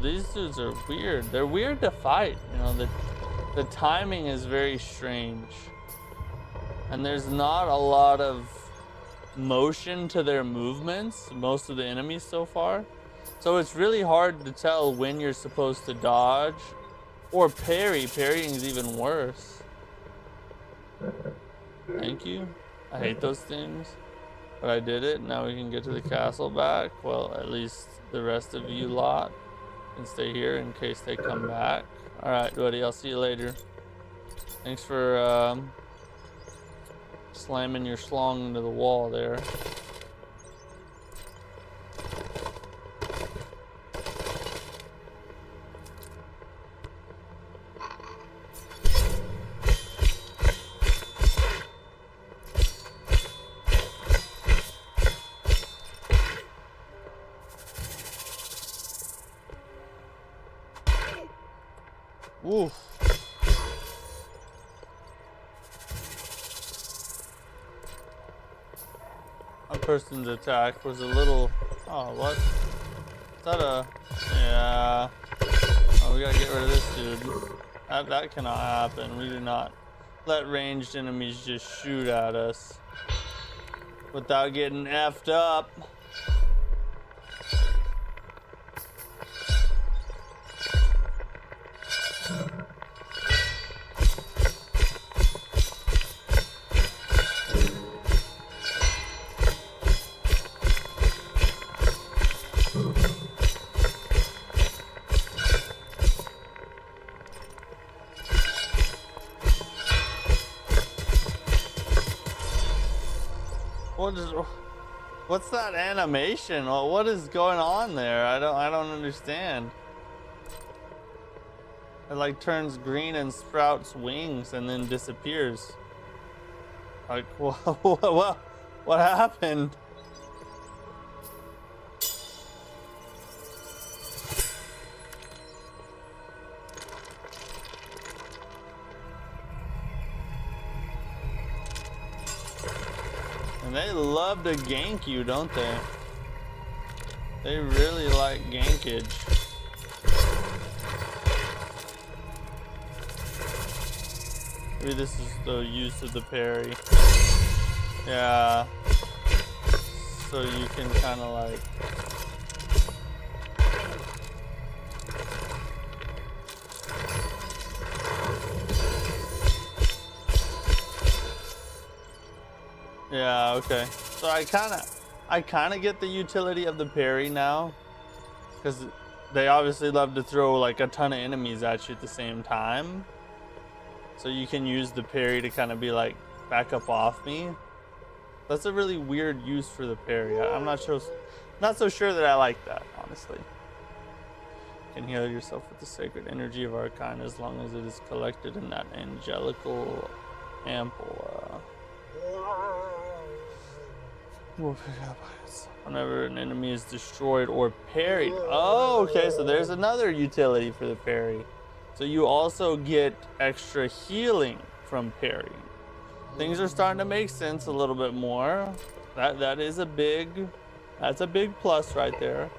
These dudes are weird. They're weird to fight. You know, the timing is very strange. And there's not a lot of motion to their movements, most of the enemies so far. So it's really hard to tell when you're supposed to dodge or parry. Parrying is even worse. Thank you. I hate those things. But I did it. Now we can get to the castle back. Well, at least the rest of you lot can stay here in case they come back. Alright, buddy, I'll see you later. Thanks for slamming your schlong into the wall there. Oof. That person's attack was a little... Oh, what? Is that a... Yeah. Oh, we gotta get rid of this dude. That cannot happen. We do not let ranged enemies just shoot at us without getting effed up. What's that animation? What is going on there? I don't understand. It like turns green and sprouts wings and then disappears. Like what happened? And they love to gank you, don't they? They really like gankage. Maybe this is the use of the parry. Yeah. So you can kind of like... Yeah, okay. So I kind of get the utility of the parry now, because they obviously love to throw like a ton of enemies at you at the same time. So you can use the parry to kind of be like, back up off me. That's a really weird use for the parry. I'm not so sure that I like that, honestly. You can heal yourself with the sacred energy of our kind as long as it is collected in that angelical ample. We'll pick it up whenever an enemy is destroyed or parried. Oh, okay, so there's another utility for the parry. So you also get extra healing from parrying. Things are starting to make sense a little bit more. That's a big plus right there.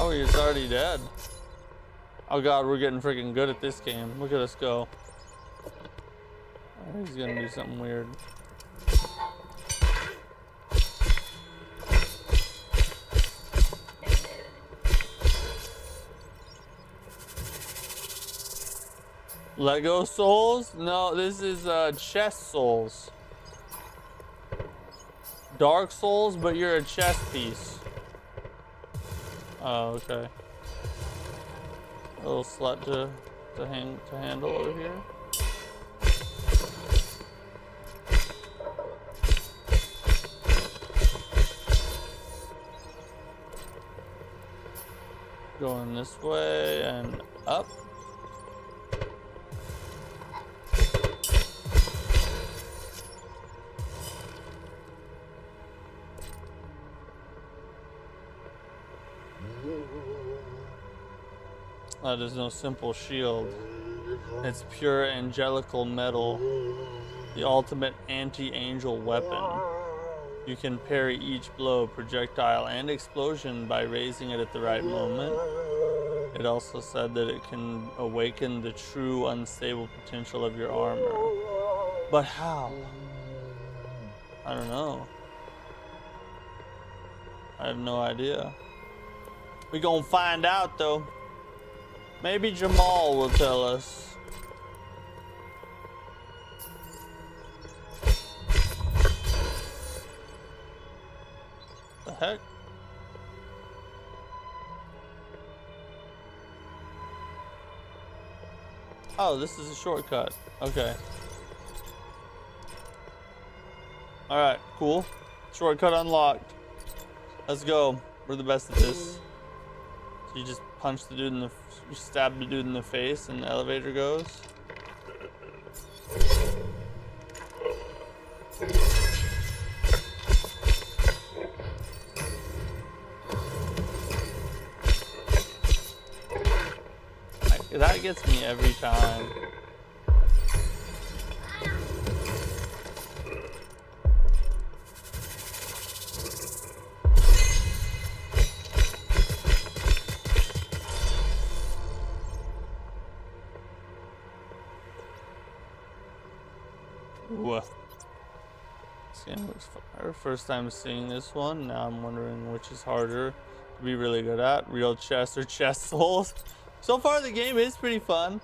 Oh, he's already dead. Oh god, we're getting freaking good at this game. Look at us go. Oh, he's gonna do something weird. Lego souls? No, this is chest souls. Dark Souls, but you're a chess piece. Oh, okay. A little slut to handle over here. Going this way and up. That is no simple shield. It's pure angelical metal, the ultimate anti-angel weapon. You can parry each blow, projectile, and explosion by raising it at the right moment. It also said that it can awaken the true unstable potential of your armor. But how? I don't know. I have no idea. We gonna find out though. Maybe Jamal will tell us. The heck? Oh, this is a shortcut. Okay. Alright, cool. Shortcut unlocked. Let's go. We're the best at this. So you just punch the dude in the, you stab the dude in the face, and the elevator goes. That gets me every time. Ooh. This game looks fire. First time seeing this one. Now I'm wondering which is harder to be really good at. Real chess or chess souls. So far the game is pretty fun.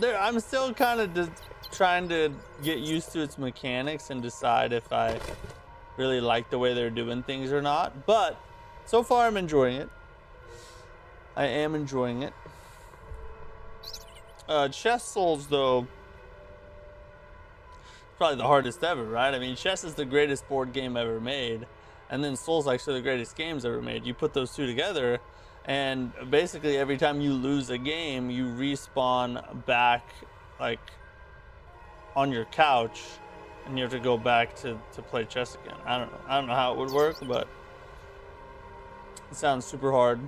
I'm still kind of just trying to get used to its mechanics and decide if I really like the way they're doing things or not. But so far I'm enjoying it. I am enjoying it. Chess souls though, probably the hardest ever, right? I mean, chess is the greatest board game ever made, and then Souls actually the greatest games ever made. You put those two together, and basically every time you lose a game, you respawn back like on your couch, and you have to go back to play chess again. I don't know how it would work, but it sounds super hard.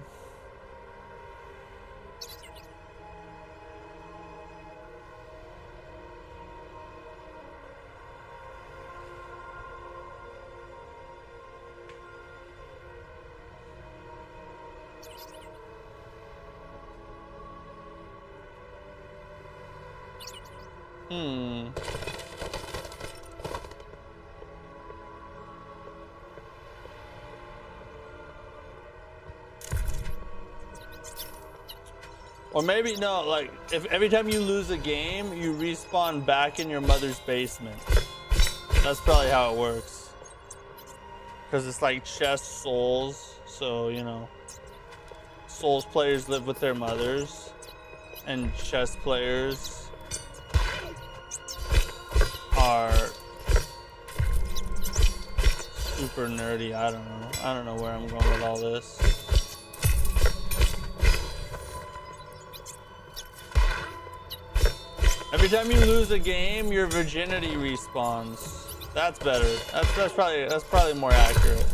Or maybe, no, like, if every time you lose a game, you respawn back in your mother's basement. That's probably how it works. Because it's like chess souls, so, you know, Souls players live with their mothers, and chess players are super nerdy. I don't know where I'm going with all this. Every time you lose a game, your virginity respawns. That's better. That's probably more accurate.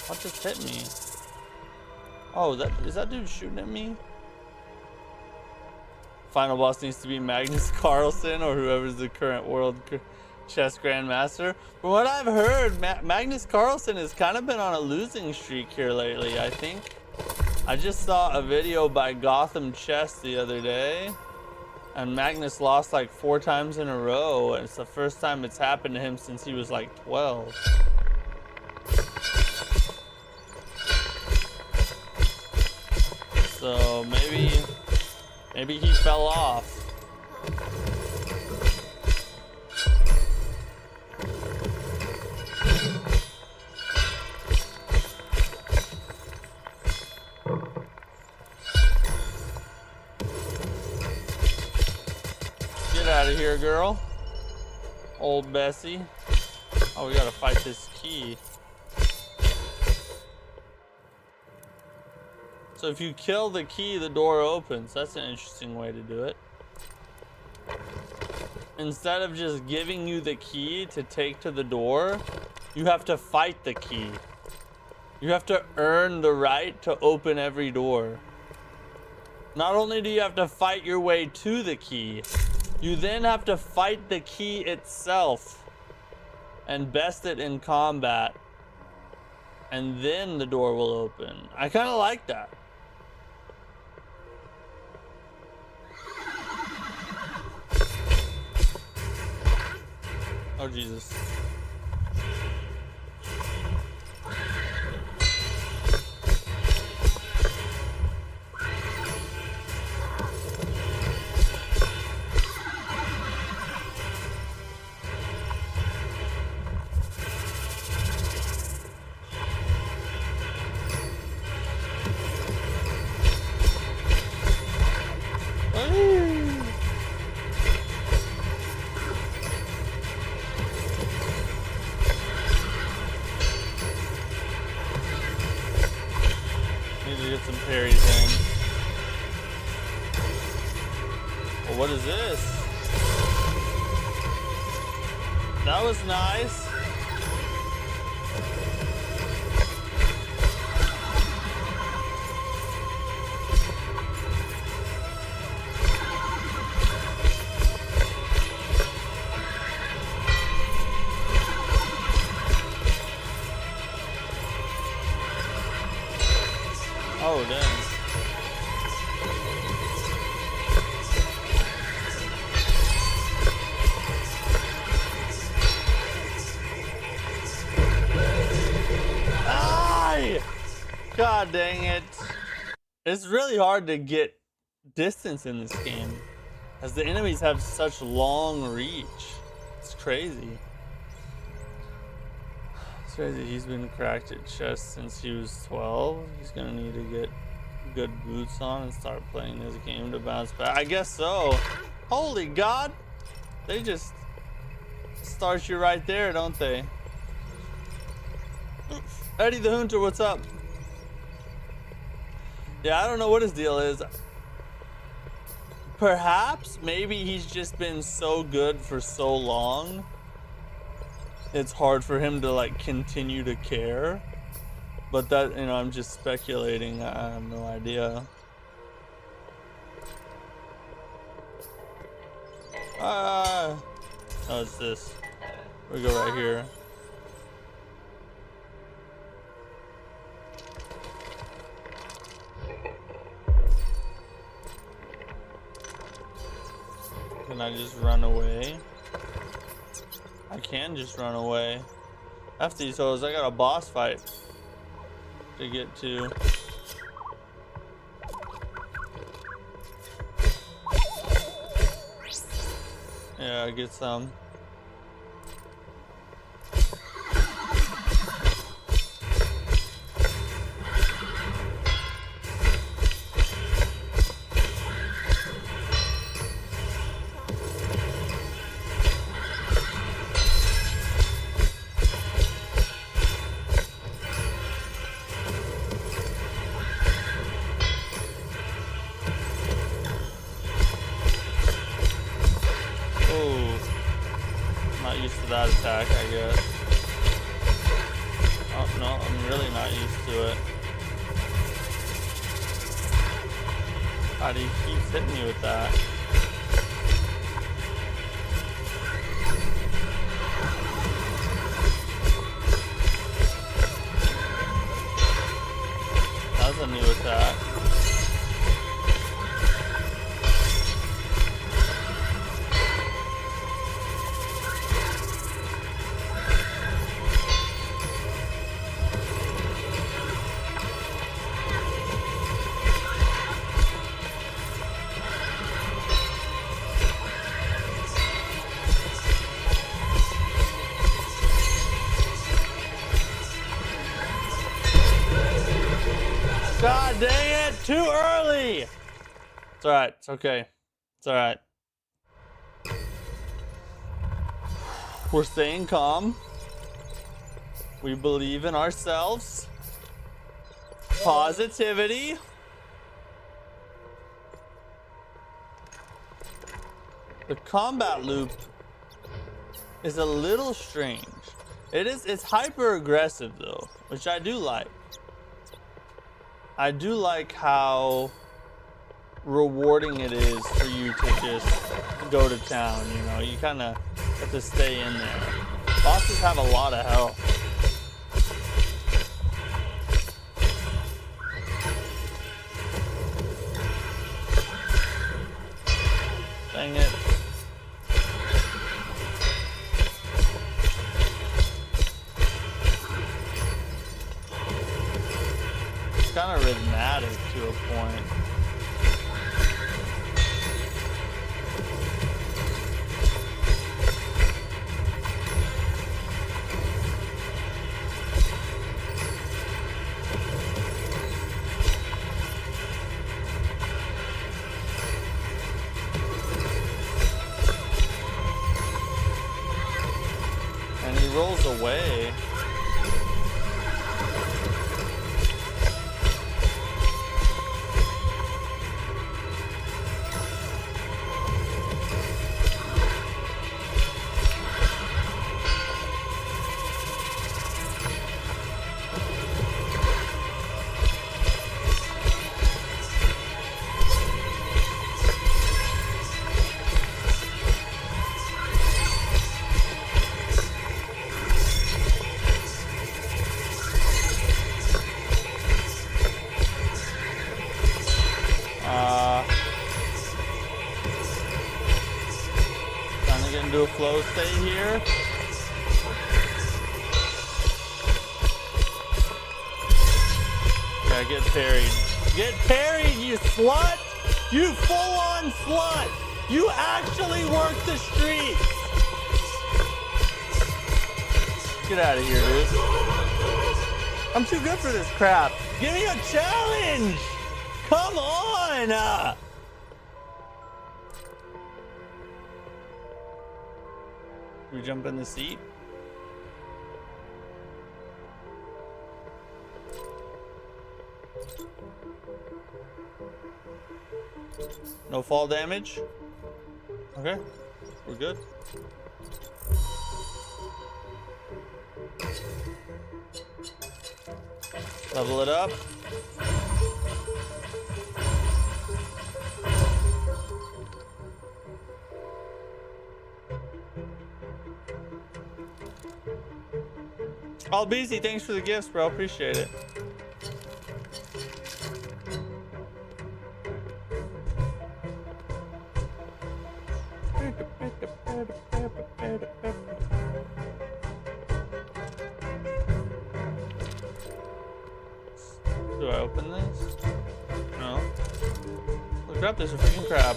What just hit me? Oh, is that dude shooting at me? Final boss needs to be Magnus Carlsen or whoever's the current world chess grandmaster. From what I've heard, Magnus Carlsen has kind of been on a losing streak here lately, I think. I just saw a video by Gotham Chess the other day, and Magnus lost like 4 times in a row, and it's the first time it's happened to him since he was like 12. So maybe he fell off. Get out of here, girl. Old Bessie. Oh, we gotta fight this key. So if you kill the key, the door opens. That's an interesting way to do it. Instead of just giving you the key to take to the door, you have to fight the key. You have to earn the right to open every door. Not only do you have to fight your way to the key, you then have to fight the key itself and best it in combat. And then the door will open. I kind of like that. Oh, Jesus. get some parries in. Well, what is this? That was nice. Oh, damn. God dang it. It's really hard to get distance in this game, as the enemies have such long reach. It's crazy. It's crazy. He's been cracked at chess since he was 12. He's gonna need to get good boots on and start playing this game to bounce back. I guess so. Holy God. They just start you right there, don't they? Eddie the Hunter, what's up? Yeah, I don't know what his deal is. Perhaps, maybe he's just been so good for so long, it's hard for him to like continue to care. But that, you know, I'm just speculating. I have no idea. Oh, it's this. We go right here. Can I just run away? I can just run away. After these hoes, I got a boss fight to get to. Yeah, get some. That attack, I guess. Oh no, I'm really not used to it. God, he keeps hitting me with that. That's a new attack. God dang it, too early! It's alright, it's okay. It's alright. We're staying calm. We believe in ourselves. Positivity. The combat loop is a little strange. It's hyper aggressive though, which I do like. I do like how rewarding it is for you to just go to town, you know? You kind of have to stay in there. Bosses have a lot of health. Dang it. It's kind of rhythmic to a point. And he rolls away. flow state here. Yeah, get parried. Get parried, you slut! You full-on slut! You actually work the streets! Get out of here, dude. I'm too good for this crap. Give me a challenge! Come on! We jump in the seat? No fall damage? Okay, we're good. Level it up. Oh, BZ, thanks for the gifts, bro. Appreciate it. Do I open this? No. Look up, there's a freaking crab.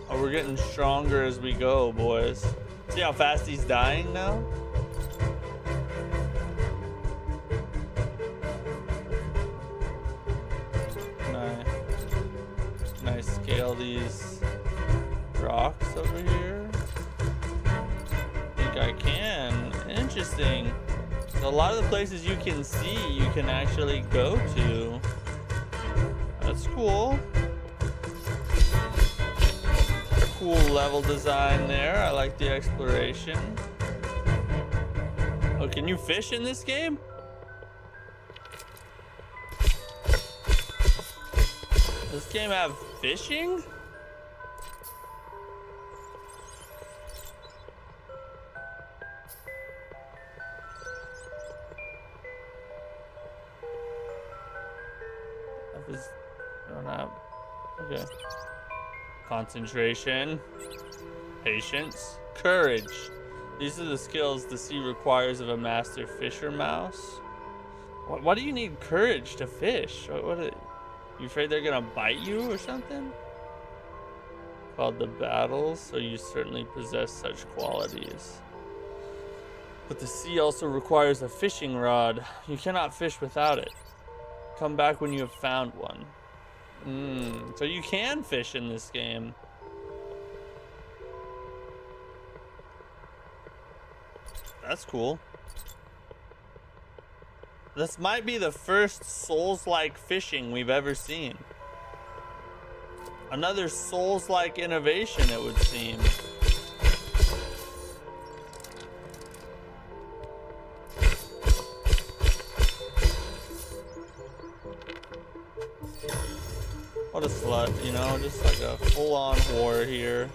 Oh, we're getting stronger as we go, boys. See how fast he's dying now? Can I scale these rocks over here? I think I can. Interesting. So a lot of the places you can see, you can actually go to. That's cool. Cool level design there. I like the exploration. Oh, can you fish in this game? Does this game have fishing? I don't have. Okay. Concentration, patience, courage. These are the skills the sea requires of a master fisher mouse. Why do you need courage to fish? You afraid they're gonna bite you or something? Called the battles, so you certainly possess such qualities. But the sea also requires a fishing rod. You cannot fish without it. Come back when you have found one. So you can fish in this game. That's cool. This might be the first Souls-like fishing we've ever seen. Another Souls-like innovation, it would seem. What a slut, you know, just like a full-on whore here.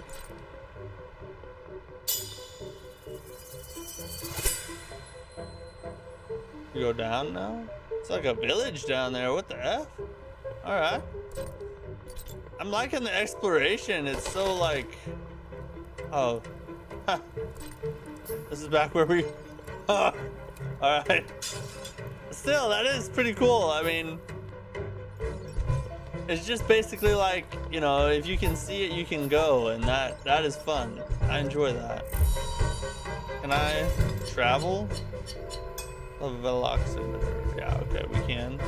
You go down now? It's like a village down there, what the F? Alright. I'm liking the exploration, it's so like... Oh. Huh. This is back where we... Alright. Still, that is pretty cool, I mean... It's just basically like, you know, if you can see it, you can go, and that is fun. I enjoy that. Can I travel? A veloximeter. Yeah, okay, we can.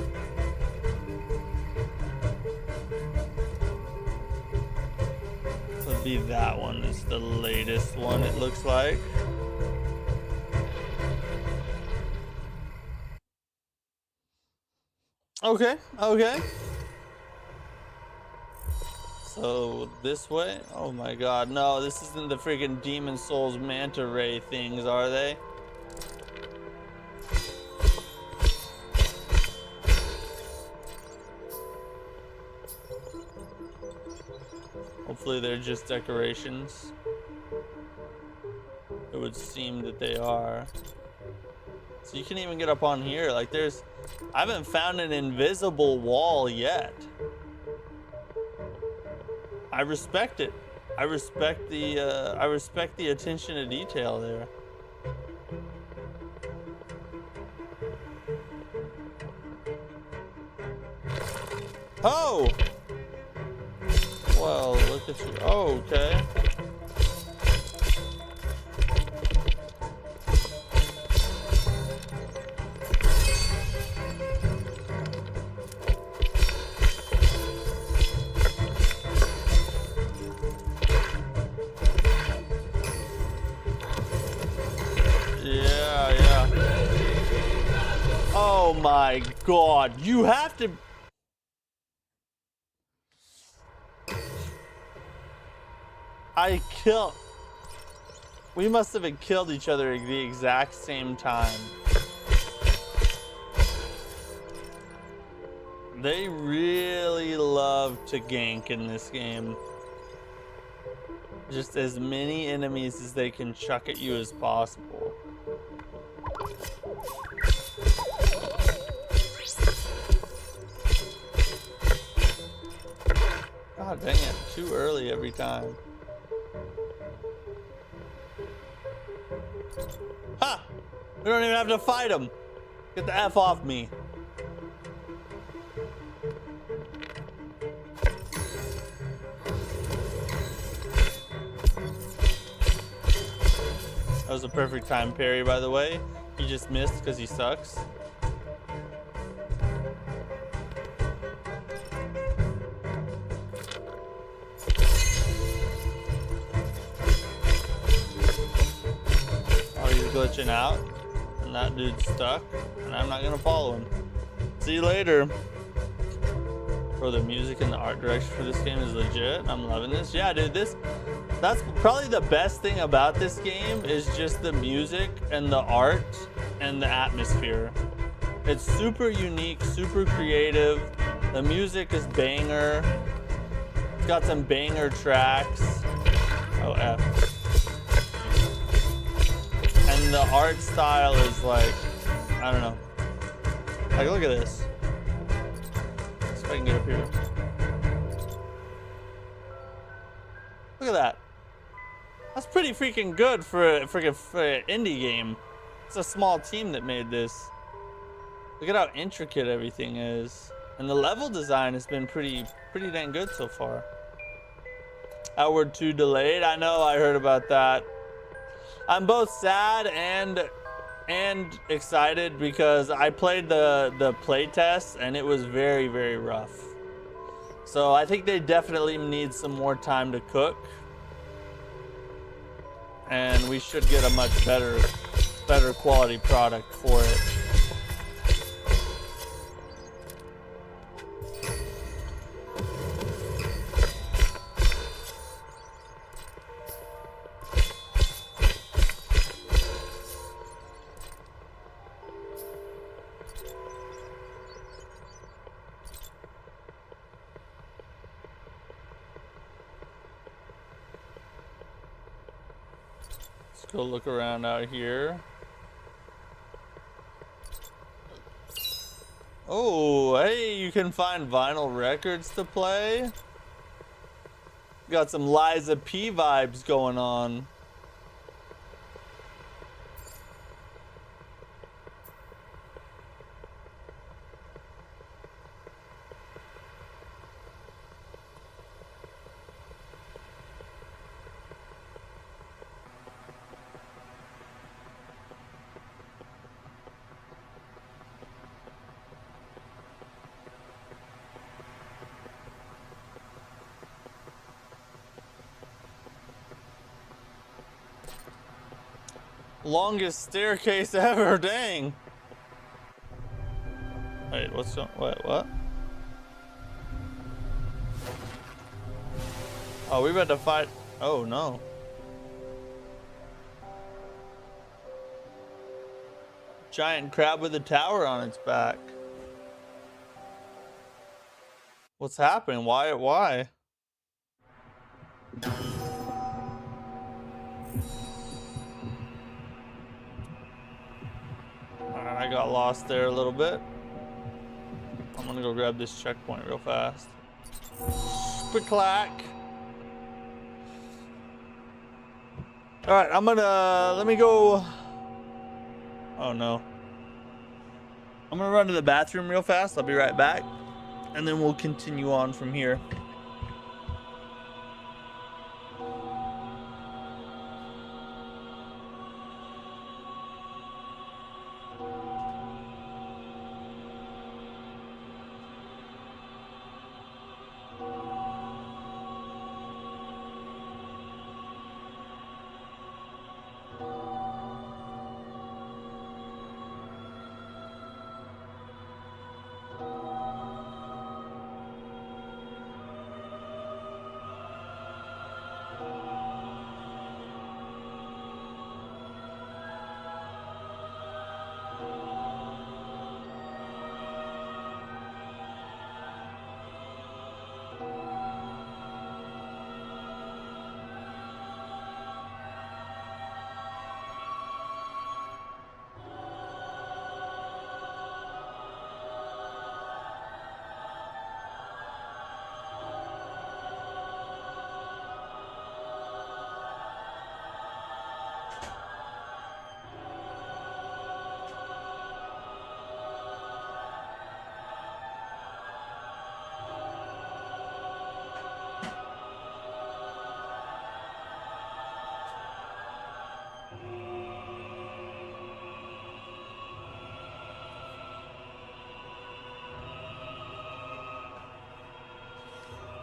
Would be that one. It's the latest one, it looks like. Okay, okay. So this way? Oh my god, no, this isn't the freaking Demon Souls manta ray things, are they? Hopefully they're just decorations. It would seem that they are. So you can even get up on here, like there's... I haven't found an invisible wall yet. I respect it. I respect the attention to detail there. Oh! Well, look at you. Oh, okay. Yeah, yeah. Oh my god, you have to... We must have killed each other at the exact same time. They really love to gank in this game. Just as many enemies as they can chuck at you as possible. God dang it, too early every time. Ha! We don't even have to fight him. Get the F off me. That was a perfect time parry, by the way. He just missed because he sucks. Oh, he's glitching out. And that dude's stuck. And I'm not gonna follow him. See you later. Bro, the music and the art direction for this game is legit. I'm loving this. Yeah, dude, that's probably the best thing about this game is just the music and the art and the atmosphere. It's super unique, super creative. The music is banger. It's got some banger tracks. Oh, F. And the art style is like, I don't know. Like, look at this. Let's see if I can get up here. Look at that. That's pretty freaking good for an indie game. It's a small team that made this. Look at how intricate everything is. And the level design has been pretty dang good so far. Outward 2 delayed. I know, I heard about that. I'm both sad and excited because I played the playtest and it was very, very rough. So I think they definitely need some more time to cook. And we should get a much better quality product for it. Go look around out here. Oh, hey, you can find vinyl records to play. Got some Liza P vibes going on. Longest staircase ever, dang. Wait, what's going, what? Oh, we about to fight. Oh no. Giant crab with a tower on its back. What's happening? Why? Alright, I got lost there a little bit. I'm gonna go grab this checkpoint real fast. Quick clack. All right, let me go. Oh no. I'm gonna run to the bathroom real fast. I'll be right back. And then we'll continue on from here.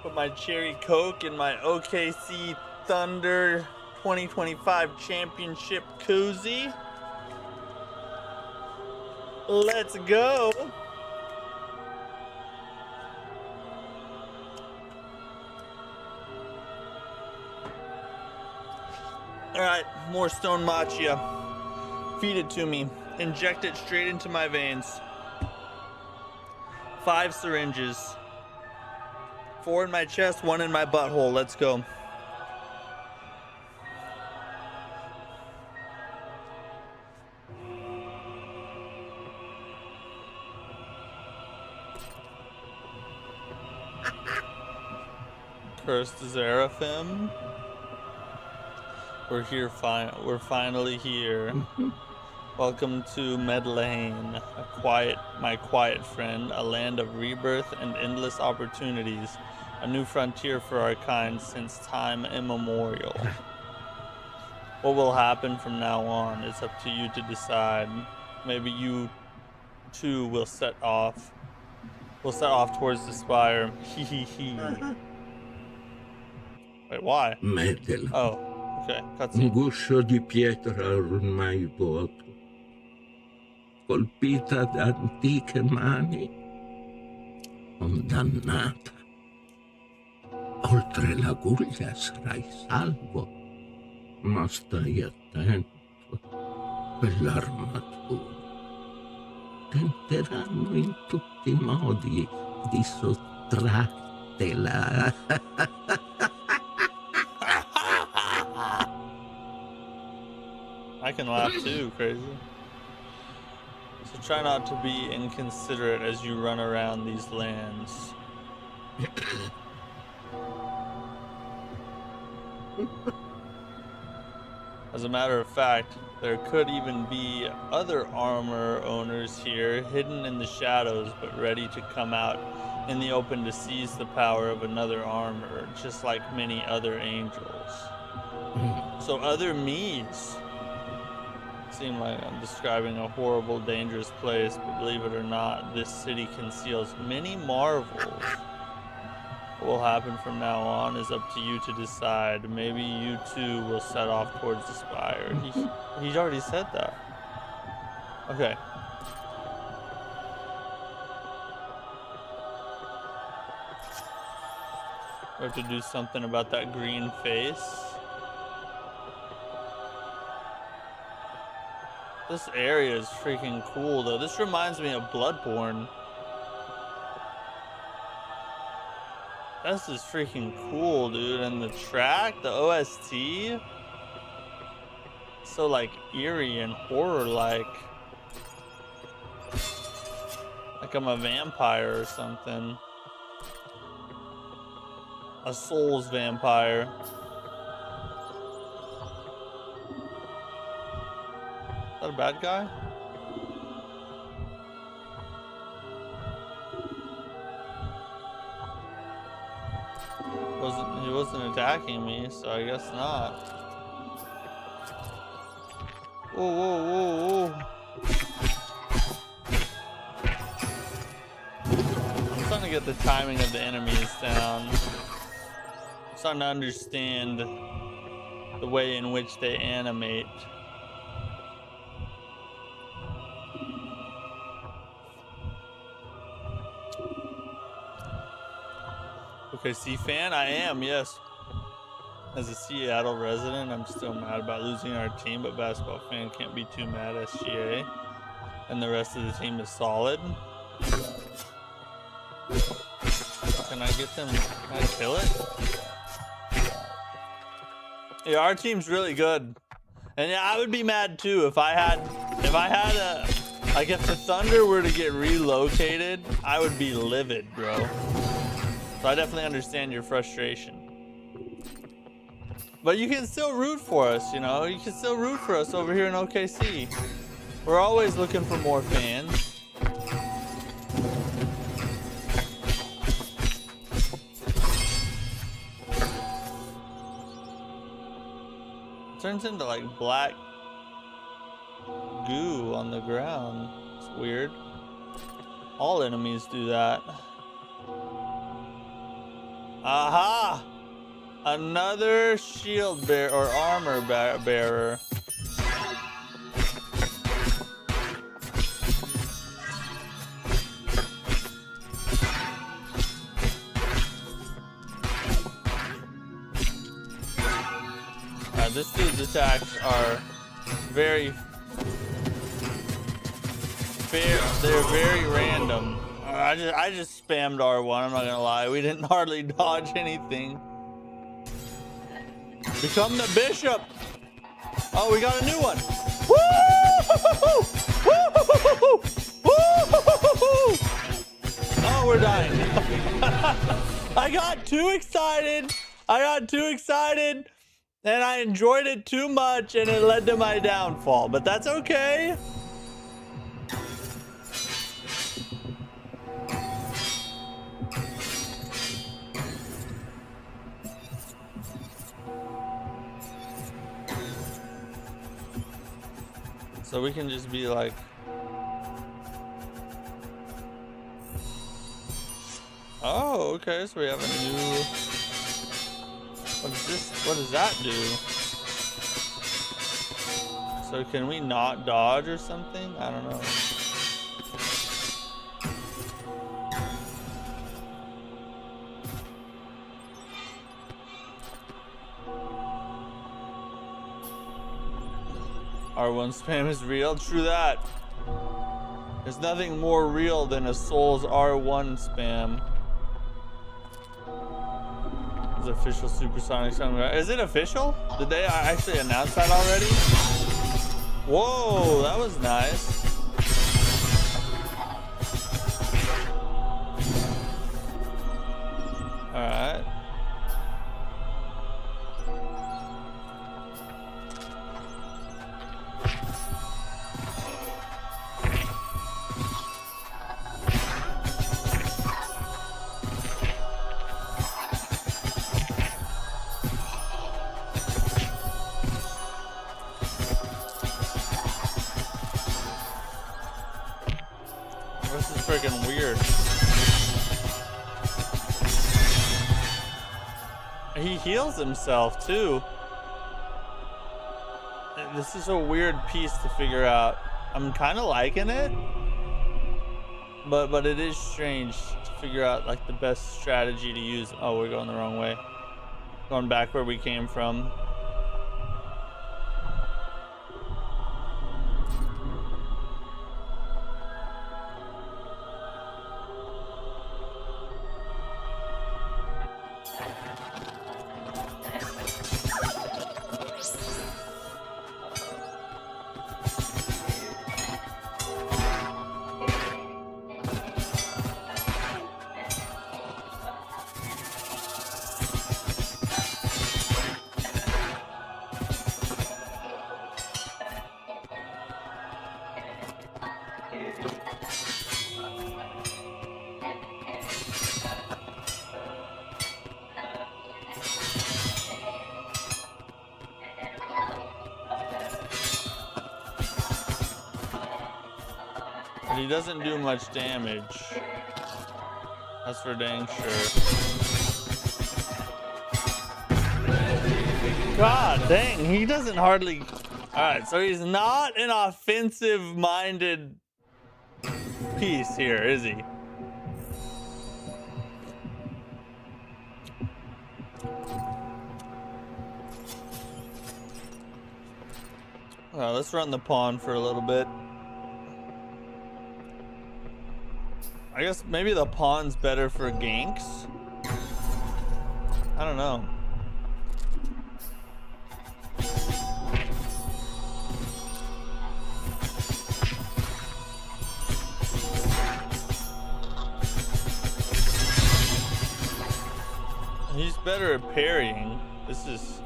Put my cherry Coke in my OKC Thunder 2025 championship koozie. Let's go. All right, more Stonemachia. Feed it to me. Inject it straight into my veins. 5 syringes. 4 in my chest, 1 in my butthole. Let's go. Cursed Seraphim. We're here. We're finally here. Welcome to Medellin, my quiet friend, a land of rebirth and endless opportunities, a new frontier for our kind since time immemorial. What will happen from now on is up to you to decide. Maybe you too will set off towards the spire. Hee. Wait, why? Medel. Oh, okay. Un Cutscene. guscio di pietra ormai vuoto, colpita da antiche mani, condannata. Oltre l'aguglia sarai salvo, ma stai attento. Quell'armatura tenteranno in tutti i modi di sottrartela. I can laugh too, crazy. So try not to be inconsiderate as you run around these lands. As a matter of fact, there could even be other armor owners here, hidden in the shadows, but ready to come out in the open to seize the power of another armor, just like many other angels. So other me's. Seem like I'm describing a horrible, dangerous place, but believe it or not, this city conceals many marvels. What will happen from now on is up to you to decide. Maybe you too will set off towards the spire. He already said that. Okay. We have to do something about that green face. This area is freaking cool though. This reminds me of Bloodborne. This is freaking cool, dude. And the track, the OST, so like eerie and horror-like. Like I'm a vampire or something. A Souls vampire. that a bad guy? He wasn't attacking me, so I guess not. Whoa, whoa, whoa, whoa. I'm starting to get the timing of the enemies down. I'm starting to understand the way in which they animate. Okay, C fan, I am, yes. As a Seattle resident, I'm still mad about losing our team, but basketball fan can't be too mad. SGA, and the rest of the team is solid. Can I get them? Can I kill it? Yeah, our team's really good, and yeah, I would be mad too if I had a, like, if the Thunder were to get relocated, I would be livid, bro. So I definitely understand your frustration. But you can still root for us, you know? You can still root for us over here in OKC. We're always looking for more fans. It turns into like black goo on the ground. It's weird. All enemies do that. Aha! Another shield bearer or armor bearer. This dude's attacks are very fair. They're very random. I just spammed R1. I'm not gonna lie. We didn't hardly dodge anything. Become the bishop. Oh, we got a new one. Woo! Oh, we're dying. I got too excited. And I enjoyed it too much, and it led to my downfall. But that's okay. So we can just be like, oh, okay, so we have a new, what is this? What does that do? So can we not dodge or something? I don't know. R1 spam is real. True that. There's nothing more real than a Souls R1 spam. Is official Supersonic song. Is it official? Did they actually announce that already? Whoa, that was nice. All right. This is freaking weird. He heals himself too. This is a weird piece to figure out. I'm kind of liking it, but it is strange to figure out like the best strategy to use. Oh, we're going the wrong way. Going back where we came from. But he doesn't do much damage. That's for dang sure. God dang, he doesn't hardly... Alright, so he's not an offensive-minded piece here, is he? Let's run the pawn for a little bit. I guess maybe the pawn's better for ganks? I don't know. He's better at parrying. This is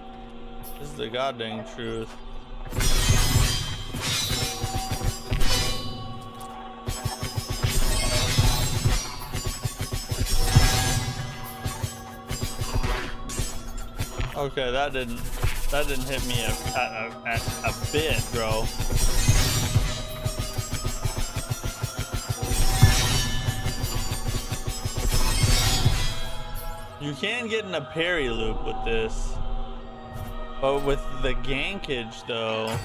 the goddamn truth. Okay, that didn't hit me a bit, bro. You can get in a parry loop with this, but with the gankage though.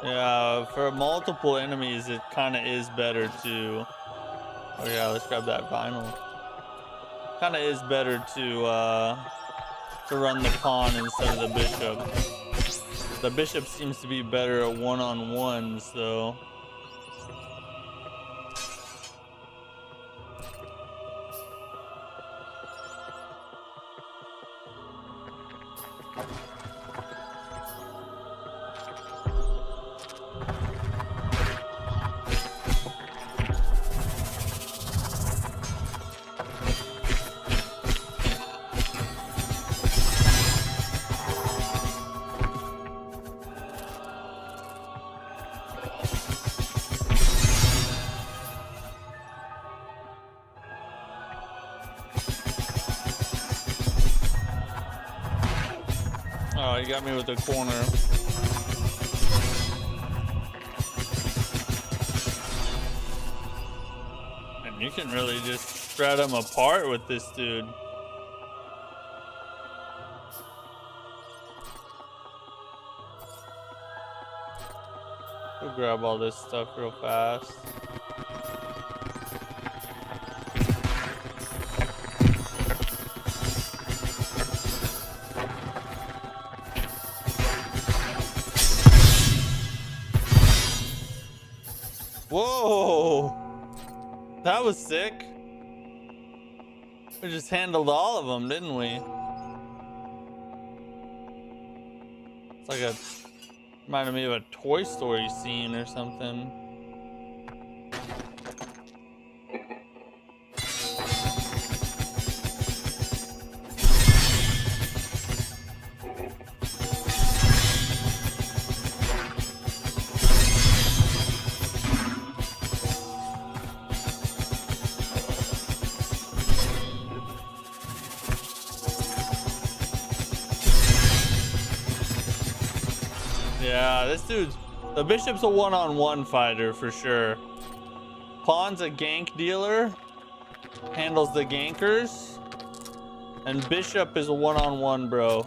Yeah, for multiple enemies, it kind of is better to... Oh yeah, let's grab that vinyl. Kind of is better to run the pawn instead of the bishop. The bishop seems to be better at one-on-ones, though. Oh, he got me with the corner. And you can really just shred him apart with this dude. We'll grab all this stuff real fast. Whoa, that was sick. We just handled all of them, didn't we? It's like reminded me of a Toy Story scene or something. Yeah, this dude's... The bishop's a one-on-one fighter for sure. Pawn's a gank dealer. Handles the gankers. And bishop is a one-on-one, bro.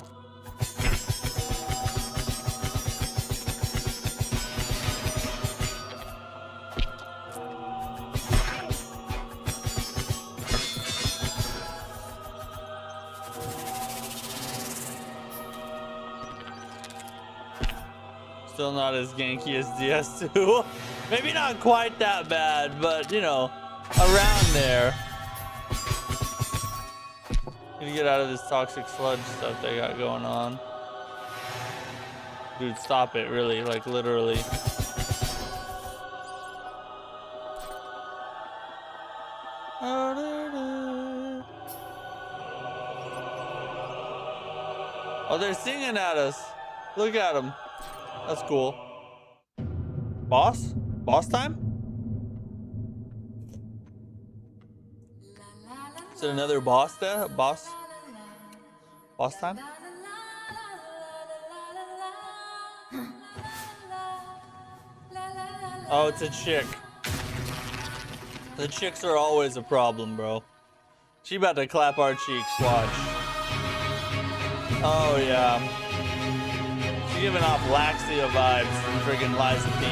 Still not as ganky as DS2. Maybe not quite that bad, but you know, around there. Gonna get out of this toxic sludge stuff they got going on. Dude, stop it, really, like literally. Oh, they're singing at us. Look at them. That's cool. Boss? Boss time? Is it another boss there? Boss? Boss time? Oh, it's a chick. The chicks are always a problem, bro. She about to clap our cheeks, watch. Oh, yeah. She's giving off Laxia vibes from friggin' Liza P.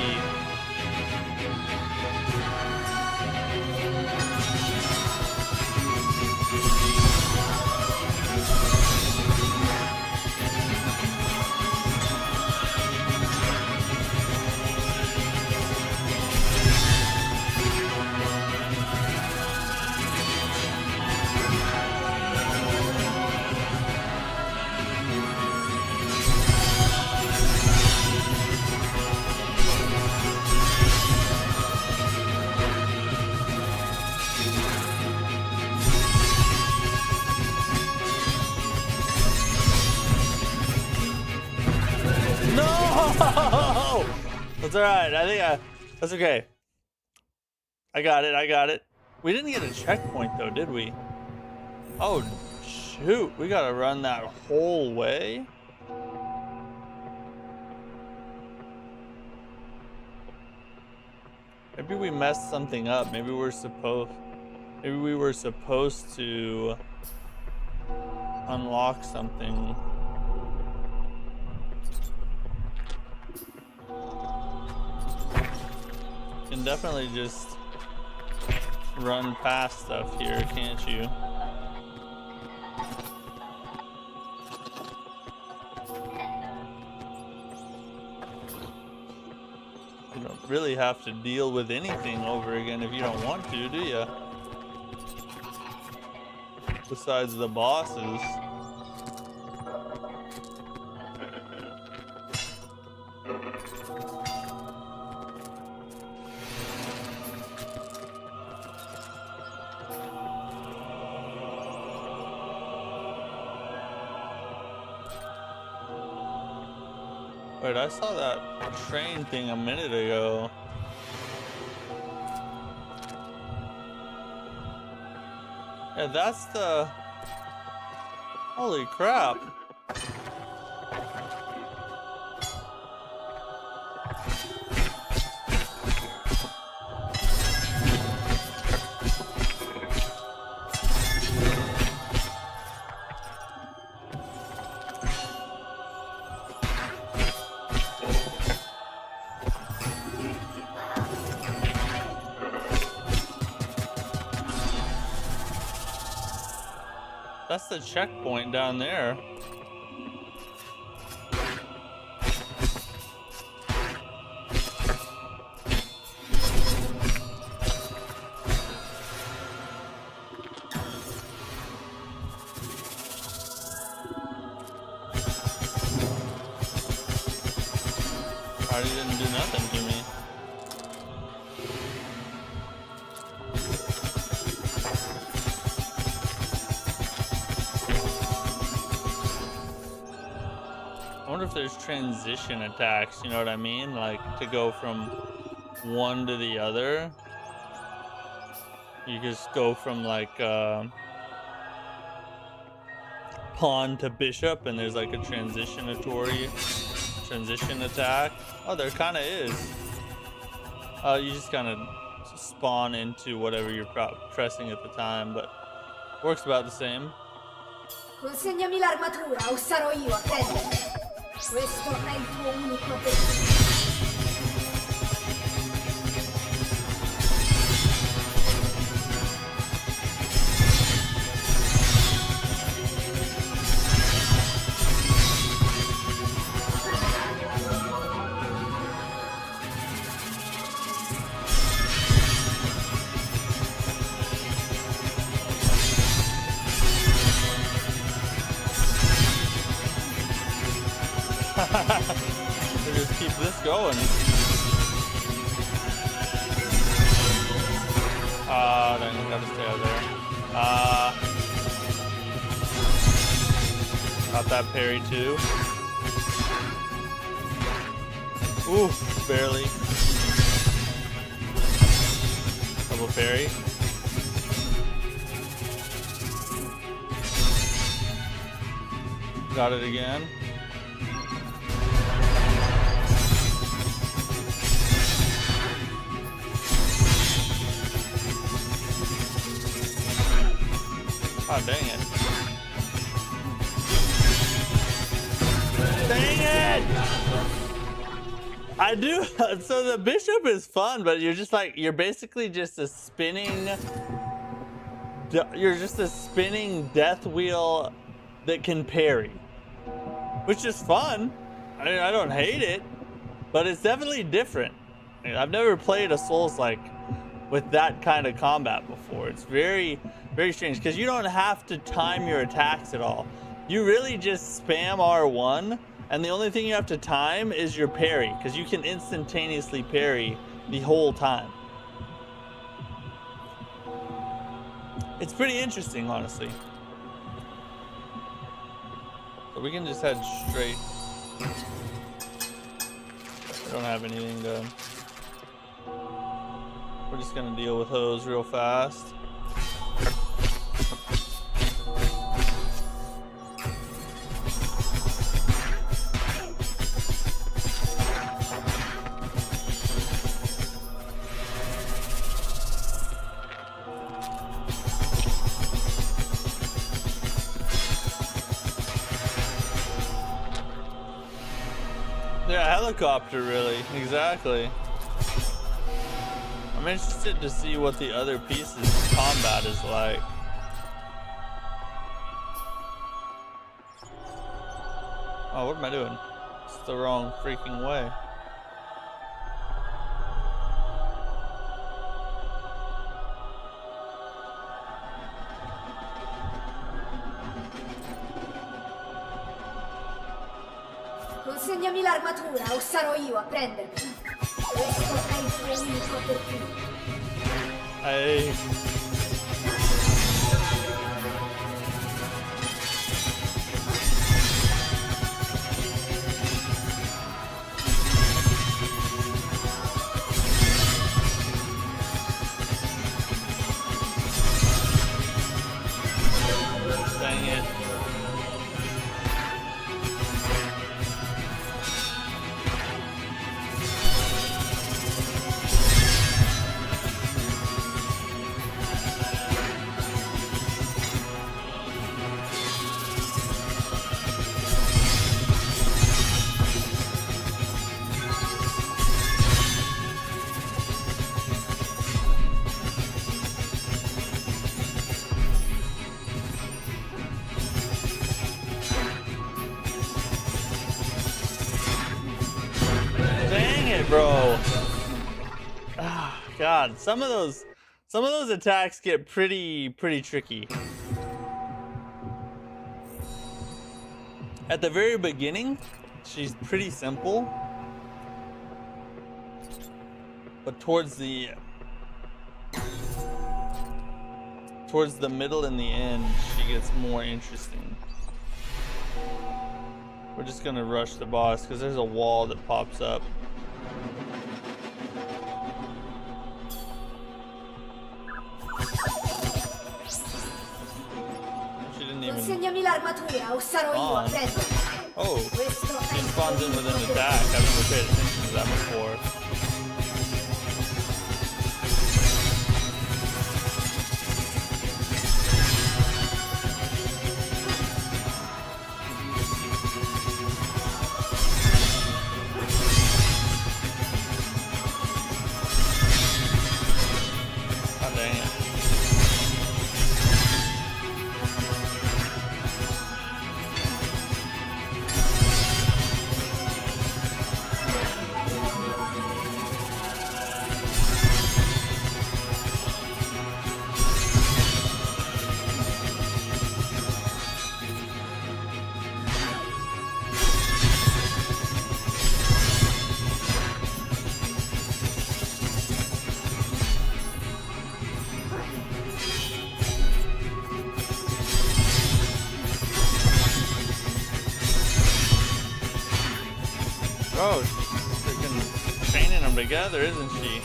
No! That's alright. That's okay. I got it. We didn't get a checkpoint though, did we? Oh, shoot. We gotta run that whole way? Maybe we messed something up. Maybe we were supposed to unlock something. You can definitely just run past stuff here, can't you? You don't really have to deal with anything over again if you don't want to, do you? Besides the bosses. Wait, I saw that train thing a minute ago. Yeah, that's the... Holy crap. That's the checkpoint down there. Already didn't do nothing to me. I wonder if there's transition attacks, you know what I mean? Like to go from one to the other. You just go from like pawn to bishop and there's like a transition attack. Oh, there kind of is. You just kind of spawn into whatever you're pressing at the time, but works about the same. Consegnami l'armatura o sarò io a prenderla. Questo è il tuo unico destino. We'll just keep this going. Then you gotta stay out there. Got that parry too. Ooh, barely. Double parry. Got it again. Oh, dang it. Dang it! I do. So the bishop is fun, but you're just like, you're basically just a spinning, death wheel that can parry, which is fun. I don't hate it, but it's definitely different. I've never played a Souls-like with that kind of combat before. It's very, very strange because you don't have to time your attacks at all. You really just spam R1, and the only thing you have to time is your parry, because you can instantaneously parry the whole time. It's pretty interesting, honestly. So we can just head straight. We don't have anything to... We're just gonna deal with those real fast. Yeah, helicopter, really. Exactly. I'm interested to see what the other pieces of combat is like. Oh, what am I doing? It's the wrong freaking way. Consegnami l'armatura o sarò io a prendermi. Questo è il tuo unico opportunità. Hey. Dang it. Bro, ah, God, some of those attacks get pretty tricky. At the very beginning, she's pretty simple, but towards the middle and the end, she gets more interesting. We're just gonna rush the boss because there's a wall that pops up. Consegnami l'armatura o sarò io a prendermi. Oh, it spawns in with an attack. I've never paid attention to that before. Oh, dang it. Bro, she's freaking chaining them together, isn't she?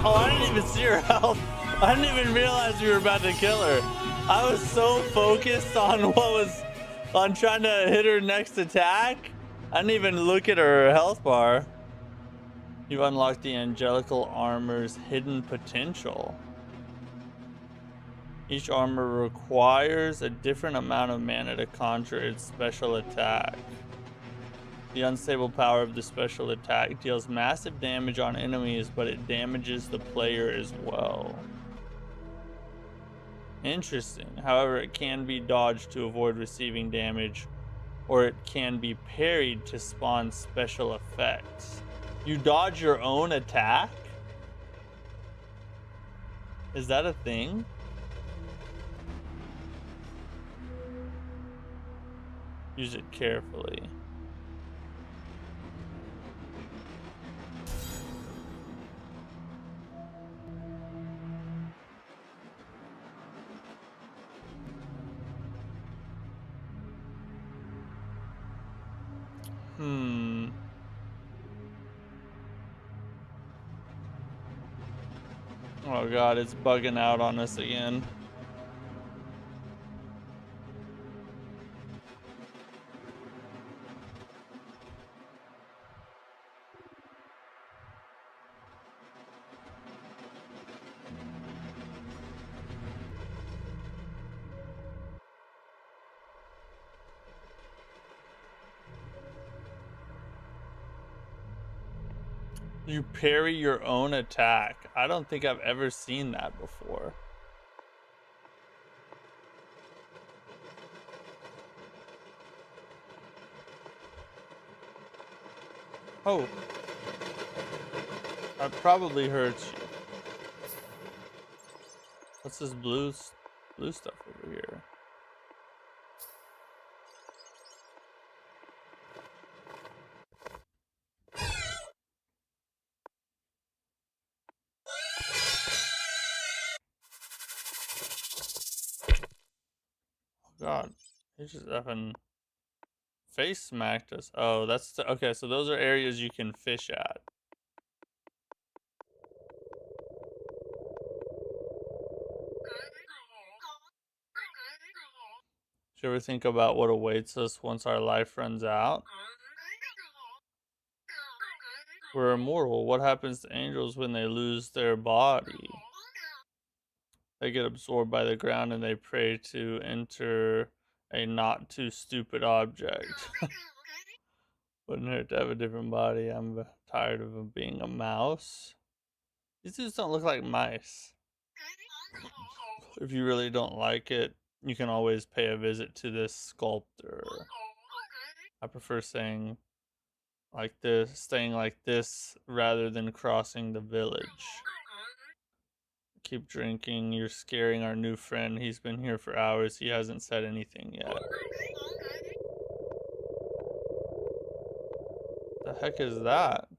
Oh, I didn't even see her health. I didn't even realize we were about to kill her. I was so focused on on trying to hit her next attack. I didn't even look at her health bar. You've unlocked the Angelical Armor's hidden potential. Each armor requires a different amount of mana to conjure its special attack. The unstable power of the special attack deals massive damage on enemies, but it damages the player as well. Interesting. However, it can be dodged to avoid receiving damage, or it can be parried to spawn special effects. You dodge your own attack? Is that a thing? Use it carefully. Oh god, it's bugging out on us again. You parry your own attack. I don't think I've ever seen that before. Oh. That probably hurts you. What's this blue stuff over here? God, he just effing face smacked us. Oh, that's okay. So those are areas you can fish at. Do you ever think about what awaits us once our life runs out? We're immortal. What happens to angels when they lose their body? They get absorbed by the ground and they pray to enter a not too stupid object. Wouldn't hurt to have a different body. I'm tired of being a mouse. These dudes don't look like mice. If you really don't like it, you can always pay a visit to this sculptor. I prefer staying like this rather than crossing the village. Keep drinking. You're scaring our new friend. He's been here for hours. He hasn't said anything yet. The heck is that?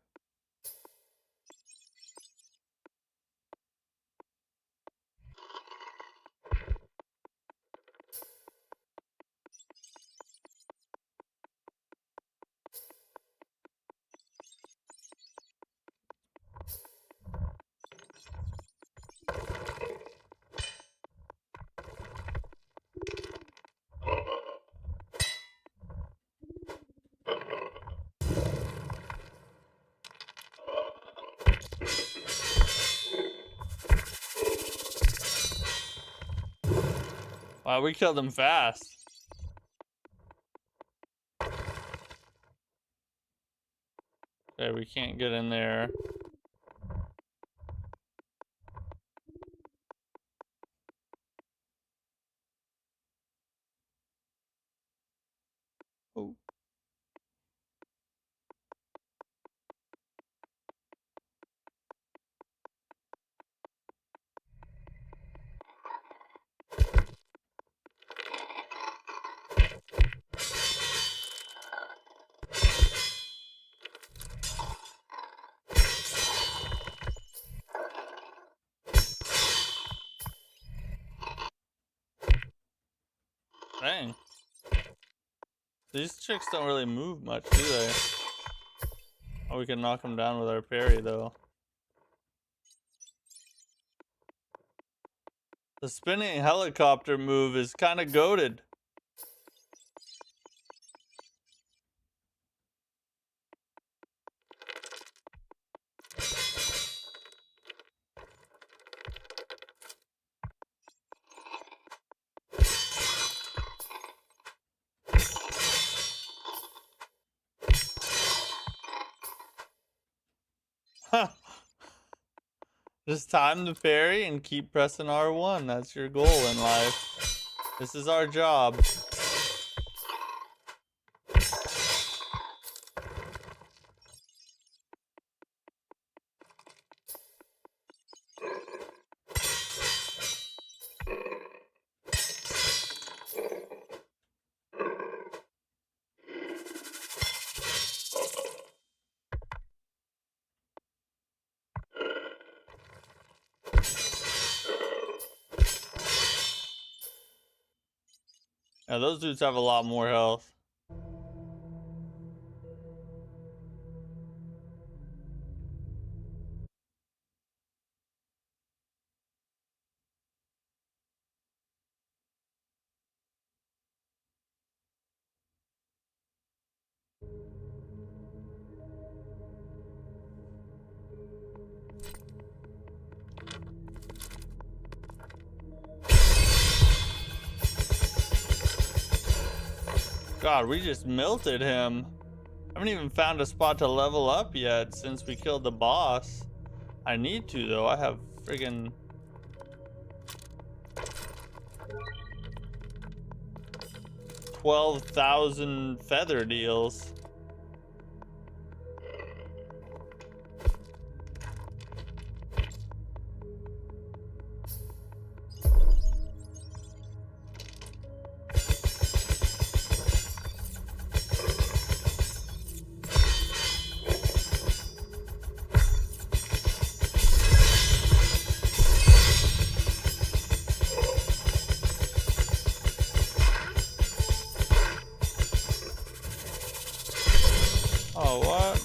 Wow, we killed him fast. Okay, we can't get in there. Oh. Dang. These chicks don't really move much, do they? Oh, we can knock them down with our parry, though. The spinning helicopter move is kind of goated. Just time the parry and keep pressing R1. That's your goal in life. This is our job. Yeah, those dudes have a lot more health. God, we just melted him. I haven't even found a spot to level up yet since we killed the boss. I need to, though. I have friggin' 12,000 feather deals. Oh, what?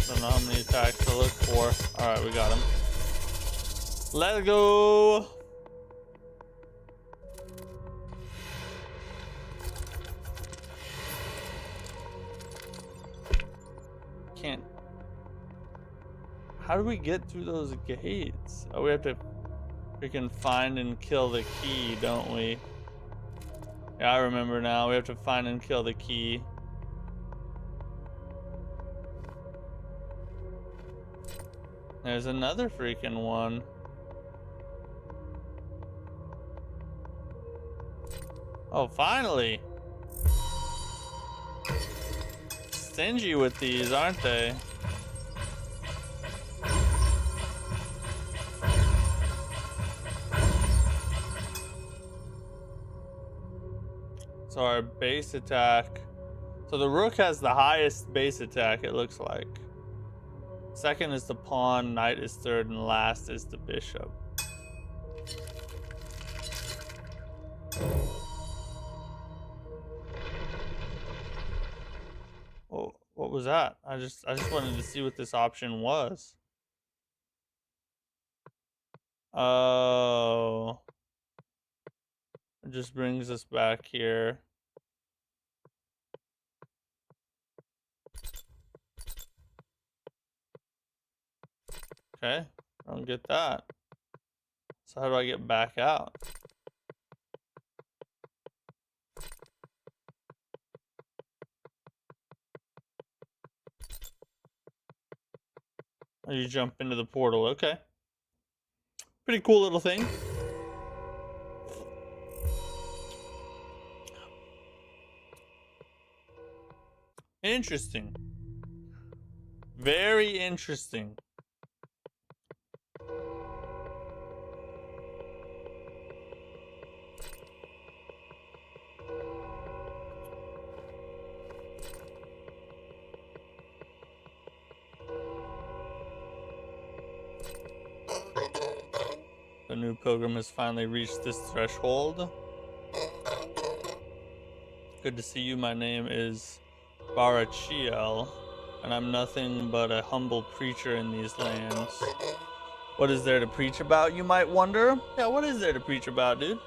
Don't know how many attacks to look for. Alright, we got him. Let's go! Can't. How do we get through those gates? Oh, we have to freaking find and kill the key, don't we? Yeah, I remember now. We have to find and kill the key. There's another freaking one. Oh, finally! Stingy with these, aren't they? So our base attack. So the rook has the highest base attack, it looks like. Second is the pawn, knight is third, and last is the bishop. Oh, what was that? I just wanted to see what this option was. Oh. It just brings us back here. Okay, I don't get that. So how do I get back out? Oh, you jump into the portal, okay. Pretty cool little thing. Interesting. Very interesting. new pilgrim has finally reached this threshold. Good to see you. My name is Barachiel, and I'm nothing but a humble preacher in these lands. What is there to preach about, you might wonder? Yeah, what is there to preach about, dude?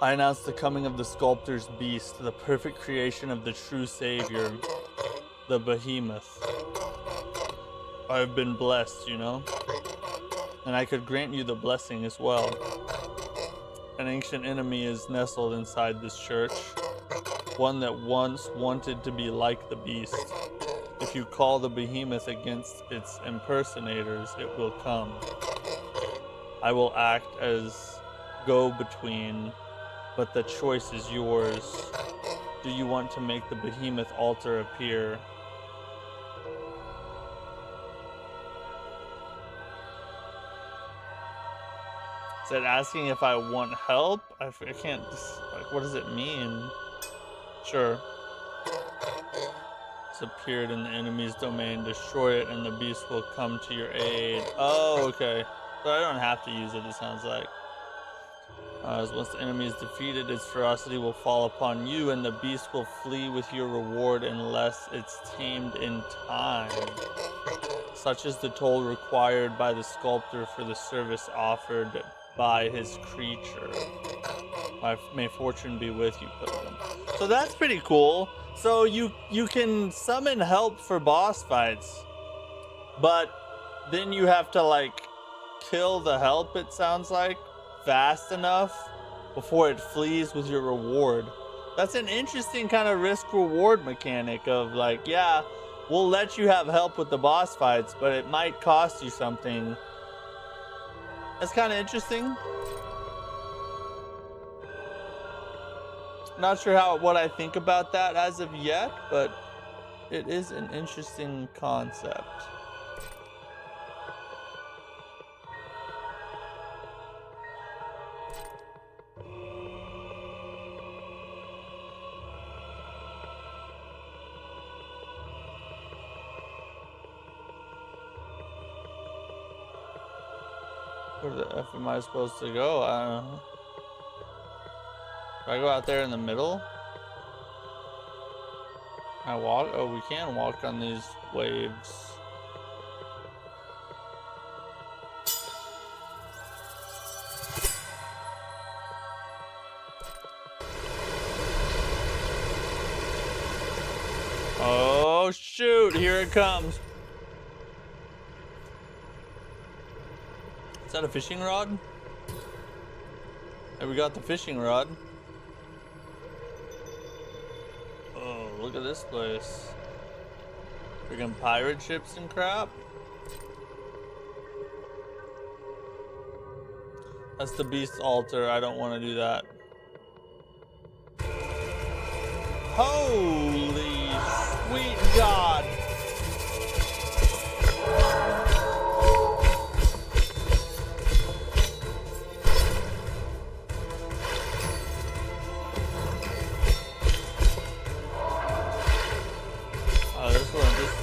I announce the coming of the sculptor's beast, the perfect creation of the true savior, the behemoth. I've been blessed, you know? And I could grant you the blessing as well. An ancient enemy is nestled inside this church, one that once wanted to be like the beast. If you call the behemoth against its impersonators, it will come. I will act as go-between, but the choice is yours. Do you want to make the behemoth altar appear? Is it asking if I want help? I can't, like, what does it mean? Sure. It's appeared in the enemy's domain. Destroy it and the beast will come to your aid. Oh, okay. So I don't have to use it, it sounds like. As once the enemy is defeated, its ferocity will fall upon you and the beast will flee with your reward unless it's tamed in time. Such is the toll required by the sculptor for the service offered by his creature. May fortune be with you, pilgrim. So that's pretty cool. So you can summon help for boss fights, but then you have to like kill the help, it sounds like, fast enough before it flees with your reward. That's an interesting kind of risk reward mechanic of like, yeah, we'll let you have help with the boss fights, but it might cost you something. That's kind of interesting. Not sure what I think about that as of yet, but it is an interesting concept. Where the F am I supposed to go? I don't know. Do I go out there in the middle? Can I walk? Oh, we can walk on these waves. Oh shoot, here it comes. Is that a fishing rod? Hey, we got the fishing rod. Oh, look at this place. Freaking pirate ships and crap. That's the beast's altar. I don't want to do that. Holy sweet God.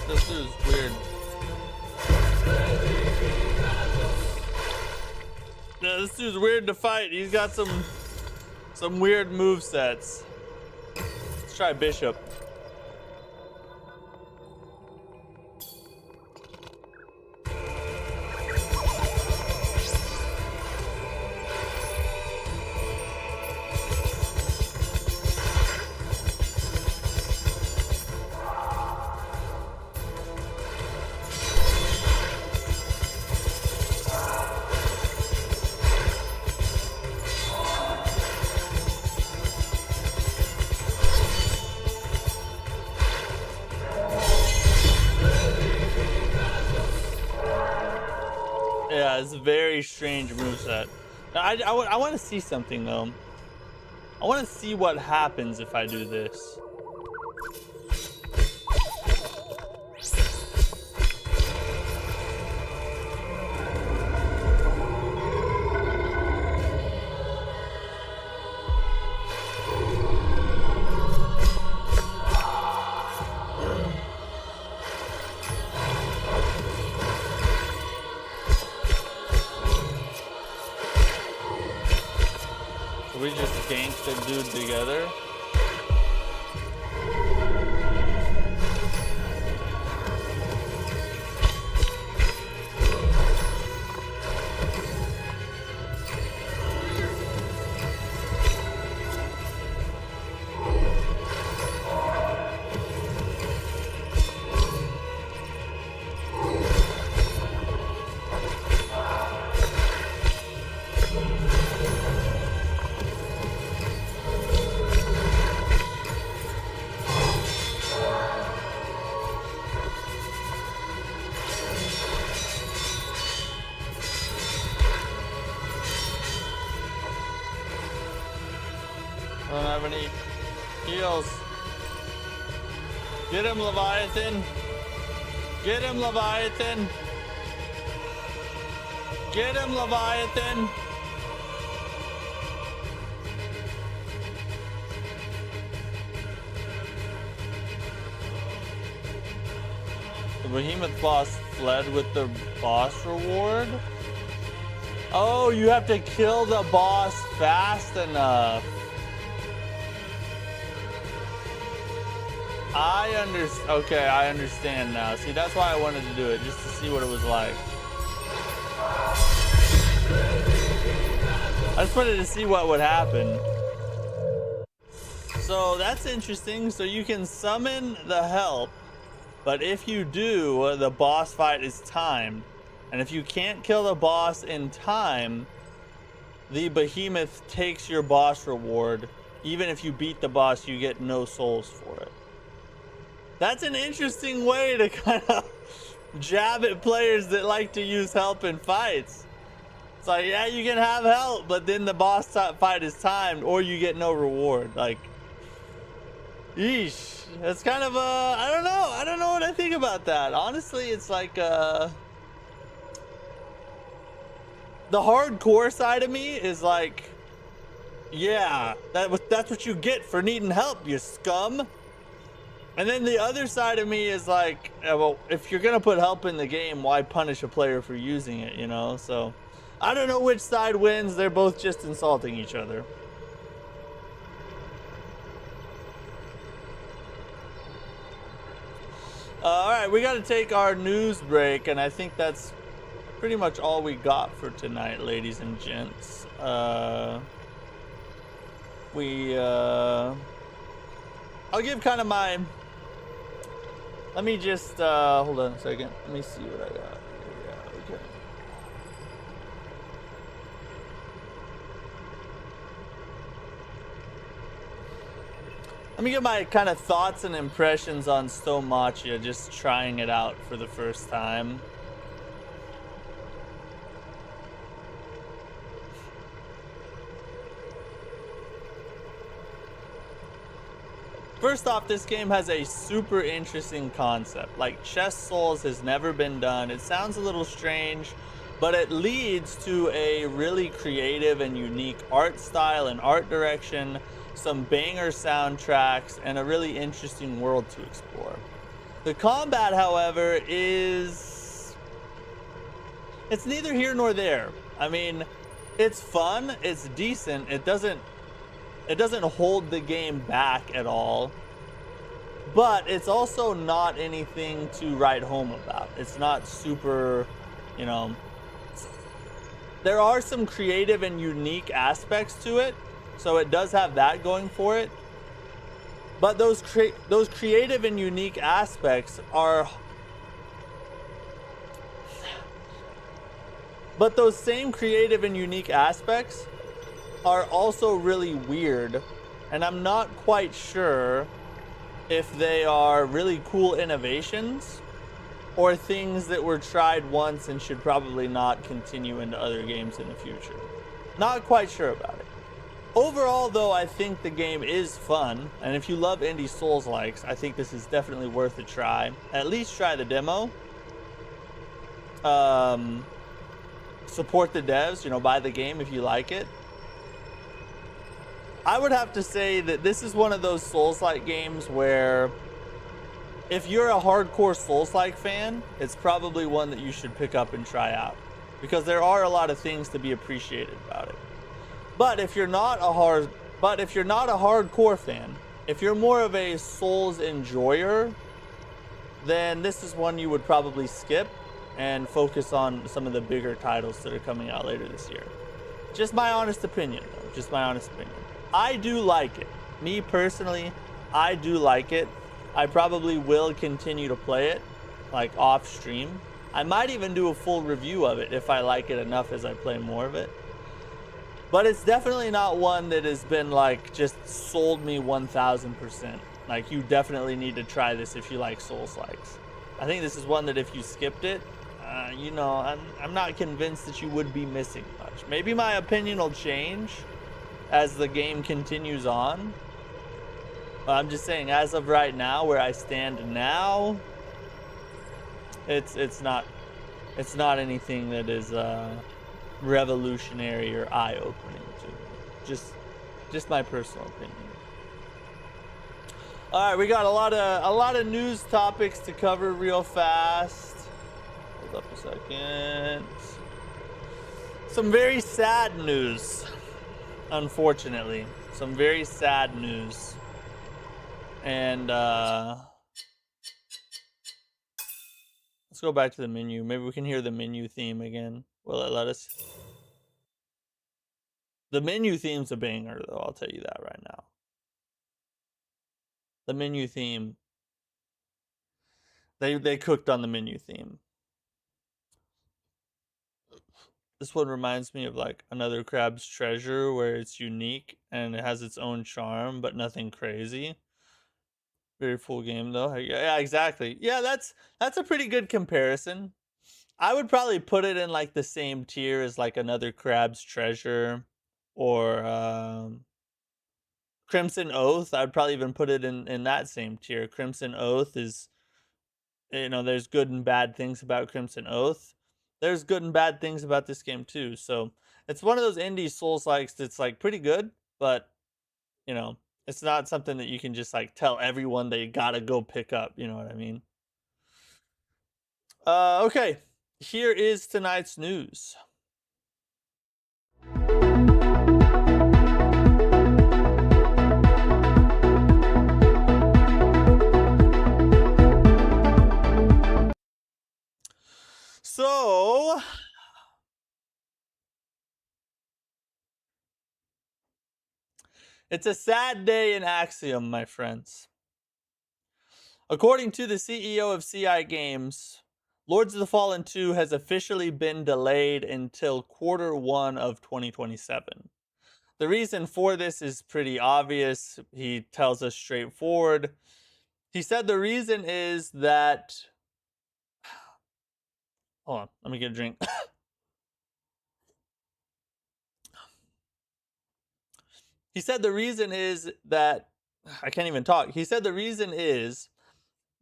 This dude's weird. Yeah, this dude's weird to fight. He's got some weird movesets. Let's try Bishop. Yeah, it's a very strange moveset. Now, I want to see something though. I want to see what happens if I do this. the dude together. I don't have any heals. Get him, Leviathan. Get him, Leviathan. Get him, Leviathan. The behemoth boss fled with the boss reward. Oh, you have to kill the boss fast enough. Okay, I understand now. See, that's why I wanted to do it, just to see what it was like. I just wanted to see what would happen. So that's interesting. So you can summon the help, but if you do, the boss fight is timed. And if you can't kill the boss in time, the behemoth takes your boss reward. Even if you beat the boss, you get no souls for it. That's an interesting way to kind of jab at players that like to use help in fights. It's like, yeah, you can have help, but then the boss fight is timed, or you get no reward. Like, yeesh. That's kind of I don't know. I don't know what I think about that. Honestly, it's like the hardcore side of me is like, yeah, that's what you get for needing help, you scum. And then the other side of me is like, well, if you're gonna put help in the game, why punish a player for using it, you know? So I don't know which side wins. They're both just insulting each other. All right, we got to take our news break, and I think that's pretty much all we got for tonight, ladies and gents. I'll give kind of my... Let me just, hold on a second. Let me see what I got. Yeah, okay. Let me get my kind of thoughts and impressions on Stonemachia, just trying it out for the first time. First off, this game has a super interesting concept. Like, chest souls has never been done. It sounds a little strange, but it leads to a really creative and unique art style and art direction, some banger soundtracks, and a really interesting world to explore. The combat, however, it's neither here nor there. I mean, it's fun, it's decent, it doesn't hold the game back at all, but it's also not anything to write home about. It's not super, you know, there are some creative and unique aspects to it, so it does have that going for it, but those creative and unique aspects are, but those same creative and unique aspects are also really weird, and I'm not quite sure if they are really cool innovations or things that were tried once and should probably not continue into other games in the future. Not quite sure about it. Overall, though, I think the game is fun, and if you love indie Souls-likes, I think this is definitely worth a try. At least try the demo. Support the devs, you know, buy the game if you like it. I would have to say that this is one of those Souls-like games where if you're a hardcore Souls-like fan, it's probably one that you should pick up and try out, because there are a lot of things to be appreciated about it. But if you're not a But if you're not a hardcore fan, if you're more of a Souls enjoyer, then this is one you would probably skip and focus on some of the bigger titles that are coming out later this year. Just my honest opinion, though. Just my honest opinion. I do like it. Me personally, I do like it. I probably will continue to play it, like off stream. I might even do a full review of it if I like it enough as I play more of it. But it's definitely not one that has been like just sold me 1000%. Like, you definitely need to try this if you like Souls-likes. I think this is one that if you skipped it, you know, I'm not convinced that you would be missing much. Maybe my opinion will change as the game continues on. But I'm just saying, as of right now, where I stand now, it's not anything that is revolutionary or eye-opening to me. Just my personal opinion. All right, we got a lot of news topics to cover real fast. Hold up a second. Some very sad news, unfortunately. Some very sad news. And let's go back to the menu. Maybe we can hear the menu theme again. Will it let us? The menu theme's a banger, though. I'll tell you that right now. The menu theme. They cooked on the menu theme. This one reminds me of like another Crab's Treasure, where it's unique and it has its own charm, but nothing crazy. Very full game though. Yeah, exactly. Yeah, that's a pretty good comparison. I would probably put it in like the same tier as like another Crab's Treasure or Crimson Oath. I'd probably even put it in that same tier. Crimson Oath is, you know, there's good and bad things about Crimson Oath. There's good and bad things about this game too. So it's one of those indie Souls-likes that's like pretty good, but you know, it's not something that you can just like tell everyone they gotta go pick up. You know what I mean? Okay. Here is tonight's news. So, it's a sad day in Axiom, my friends. According to the CEO of CI Games, Lords of the Fallen 2 has officially been delayed until Q1 of 2027. The reason for this is pretty obvious. He tells us straightforward. He said the reason is that... Hold on, let me get a drink. He said the reason is that... I can't even talk. He said the reason is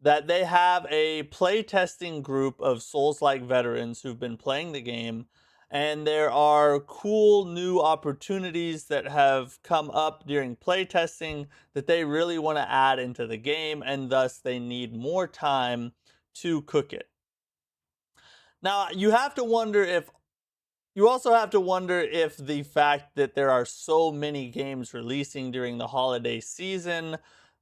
that they have a playtesting group of Souls-like veterans who've been playing the game, and there are cool new opportunities that have come up during playtesting that they really want to add into the game, and thus they need more time to cook it. Now, you have to wonder if you also have to wonder if the fact that there are so many games releasing during the holiday season,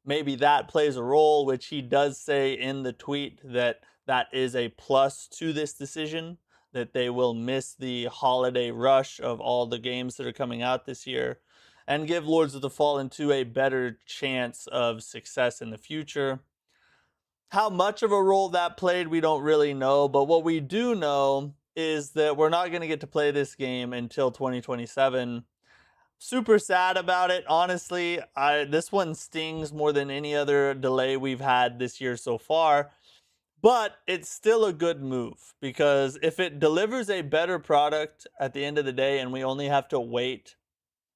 maybe that plays a role, which he does say in the tweet that that is a plus to this decision, that they will miss the holiday rush of all the games that are coming out this year and give Lords of the Fallen 2 a better chance of success in the future. How much of a role that played, we don't really know, but what we do know is that we're not going to get to play this game until 2027. Super sad about it, honestly. This one stings more than any other delay we've had this year so far, but it's still a good move, because if it delivers a better product at the end of the day and we only have to wait,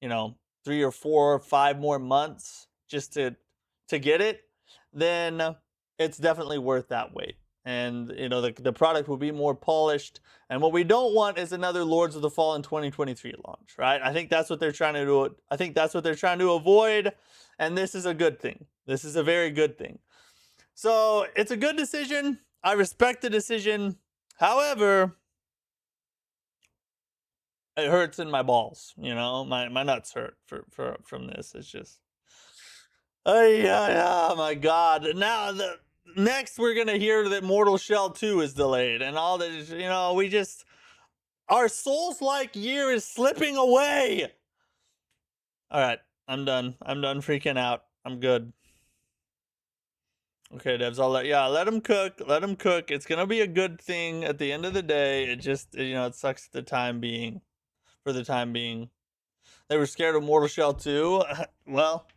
you know, 3 or 4 or 5 more months just to get it, then it's definitely worth that wait. And you know, the product will be more polished. And what we don't want is another Lords of the Fallen 2023 launch, right? I think that's what they're trying to do. I think that's what they're trying to avoid, and this is a good thing. This is a very good thing. So it's a good decision. I respect the decision. However, it hurts in my balls. You know, my nuts hurt from this. It's just, oh yeah, my God. Now the next we're gonna hear that Mortal Shell 2 is delayed, and all this. You know, we just, our Souls-like year is slipping away. All right, I'm done. I'm done freaking out. I'm good. Okay, devs, let them cook. Let them cook. It's gonna be a good thing at the end of the day. It just, you know, it sucks at the time being. For the time being, they were scared of Mortal Shell 2. Well,